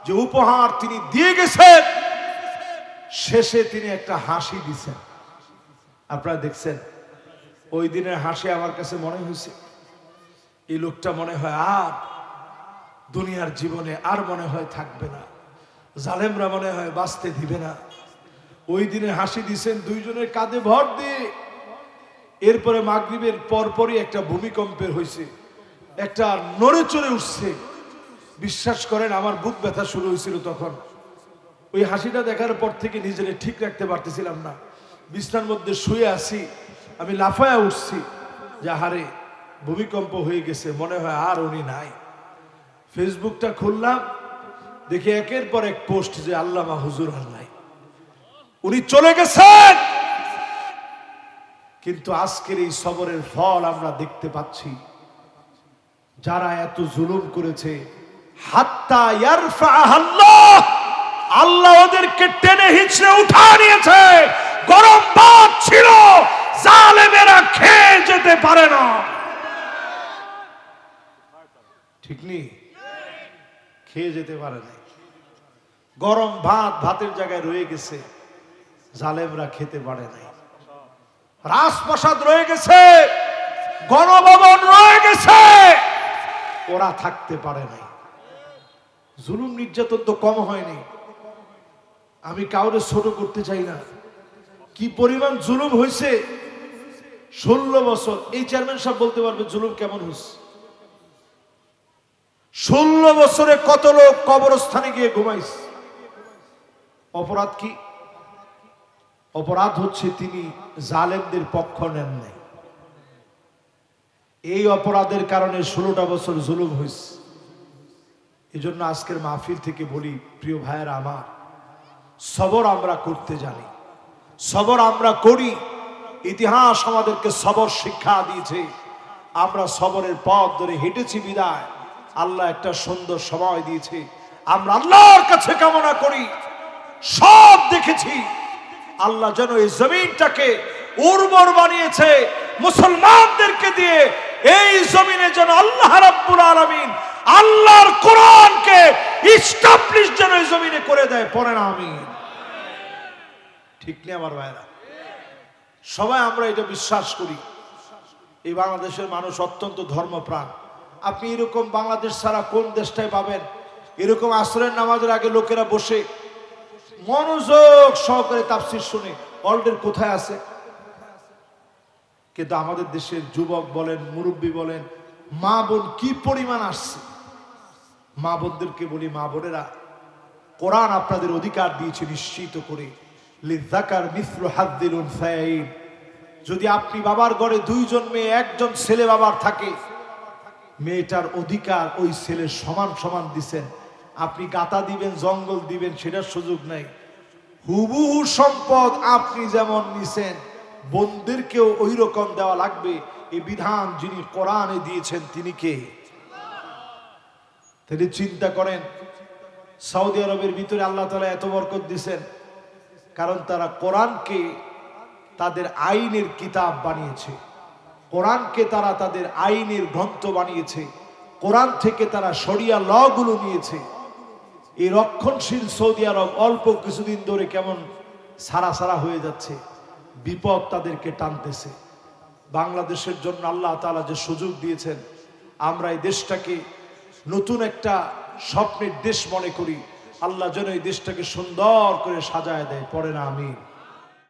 যে উপহার তিনি দিয়ে গেছেন, শেষে তিনি একটা হাসি দিছেন। আপনারা দেখছেন? ওই দিনের হাসি আমার কাছে মনে হয়েছে এই লোকটা মনে হয় আর দুনিয়ার জীবনে আর মনে হয় থাকবে না, জালেমরা মনে হয় বাঁচতে দিবে না। ওই দিনে হাসি দিছেন দুইজনের কাঁধে ভর দিয়ে। এরপরে মাগরিবের পরপরই একটা ভূমিকম্পের হয়েছে, একটা নড়ে চড়ে উঠছে। বিশ্বাস করেন আমার বুক ব্যথা শুরু হয়েছিল তখন। ওই হাসিটা দেখার পর থেকে নিজেকে ঠিক রাখতে পারতেছিলাম না। বিছানার মধ্যে শুয়ে আছি, আমি লাফায়া উঠছি যে হারে ভূমিকম্প হয়ে গেছে, মনে হয় আর উনি নাই। ফেসবুকটা খুললাম, দেখি একের পর এক পোস্ট যে আল্লামা হুজুর আর নাই, উনি চলে গেছেন। কিন্তু আজকের এই সবরের ফল আমরা দেখতে পাচ্ছি। যারা এত জুলুম করেছে, হাত্তা ইয়ারফাআল্লাহ, আল্লাহ ওদেরকে টেনে হিঁচড়ে উঠা নিয়েছে। গরম ভাত ছিল, জালেমেরা খেয়ে যেতে পারে না, ঠিক নেই? খেয়ে যেতে পারে না। গরম ভাত ভাতের জায়গায় রয়ে গেছে, জালেমরা খেতে পারে নাই। রাজপ্রাসাদ রয়ে গেছে, গণভবন রয়ে গেছে, ওরা থাকতে পারে নাই। জুলুম নির্যাতন তো কম হয়নি। আমি কাউরে ছোট করতে চাই না, কি পরিমাণ জুলুম হয়েছে। 16 বছর, এই চেয়ারম্যান সাহেব বলতে পারবে জুলুম কেমন হয়েছে। 16 বছরে কত লোক কবরস্থানে গিয়ে ঘুমাইছে। অপরাধ কি? অপরাধ হচ্ছে তিনি জালেমদের পক্ষ নেন নাই। এই অপরাধের কারণে 16টা বছর জুলুম হয়েছে। এই জন্য আজকের মাহফিল থেকে বলি, প্রিয় ভাইয়েরা আমার, সবর আমরা করতে জানি, সবর আমরা করি। ইতিহাস আমাদেরকে সবর শিক্ষা দিয়েছে। আমরা সবরের পথ ধরে হেঁটেছি বিদায় আল্লাহ একটা সুন্দর সময় দিয়েছে। আমরা আল্লাহর কাছে কামনা করি, সব দেখেছি আল্লাহ যেন এই জমিনটাকে উর্বর বানিয়েছে মুসলমানদেরকে দিয়ে। এই জমিনে যেন আল্লাহ রাব্বুল আলামিন আল্লাহর কোরআনকে এস্টাবলিশ যেন এই জমিনে করে দেয়। পড়েন আমিন। ঠিক নেই আমার ভাইরা? সবাই আমরা এটা বিশ্বাস করি। এই বাংলাদেশের মানুষ অত্যন্ত ধর্মপ্রাণ। আপনি এরকম বাংলাদেশ ছাড়া কোন দেশটাই পাবেন? এরকম আসরের নামাজের আগে লোকেরা বসে মনোযোগ সহকারে তাফসীর শুনে অলরেডি কোথায় আছে। কিন্তু আমাদের দেশের যুবক বলেন, মুরব্বী বলেন, মা বোন কি পরিমাণ আসছে। মা বোনদেরকে বলি, মা বোনেরা, কোরআন আপনাদের অধিকার দিয়েছে নিশ্চিত করে, লিযাকার মিসলু হাজ্জিল উনসায়াইন। যদি আপনি বাবার ঘরে 2 জন মেয়ে, 1 জন ছেলে বাবার থাকে, মেয়েটার অধিকার ওই ছেলের সমান সমান দিবেন। আপনি গাতা দিবেন, জঙ্গল দিবেন, সেটার সুযোগ নাই। হুবহু সম্পদ আপনি যেমন নিছেন বোনদেরকেও ওই রকম দেওয়া লাগবে। এই বিধান যিনি কোরআনে দিয়েছেন তিনি কে? তিনি চিন্তা করেন, সৌদি আরবের ভিতরে আল্লাহ তাআলা এত বরকত দিয়েছেন, কারণ তারা কোরআনকে তাদের আইনের কিতাব বানিয়েছে, কোরআনকে তারা তাদের আইনের গ্রন্থ বানিয়েছে, কোরআন থেকে তারা শরিয়া ল গুলো নিয়েছে। এই রক্ষণশীল সৌদি আরব অল্প কিছুদিন ধরে কেমন সারা সারা হয়ে যাচ্ছে, বিপদ তাদেরকে টানতেছে। বাংলাদেশের জন্য আল্লাহ তাআলা যে সুযোগ দিয়েছেন, আমরা এই দেশটাকে নতুন একটা স্বপ্নের দেশ মনে করি। আল্লাহ যেন এই দেশটাকে সুন্দর করে সাজায় দেয়, পড়ে না আমিন।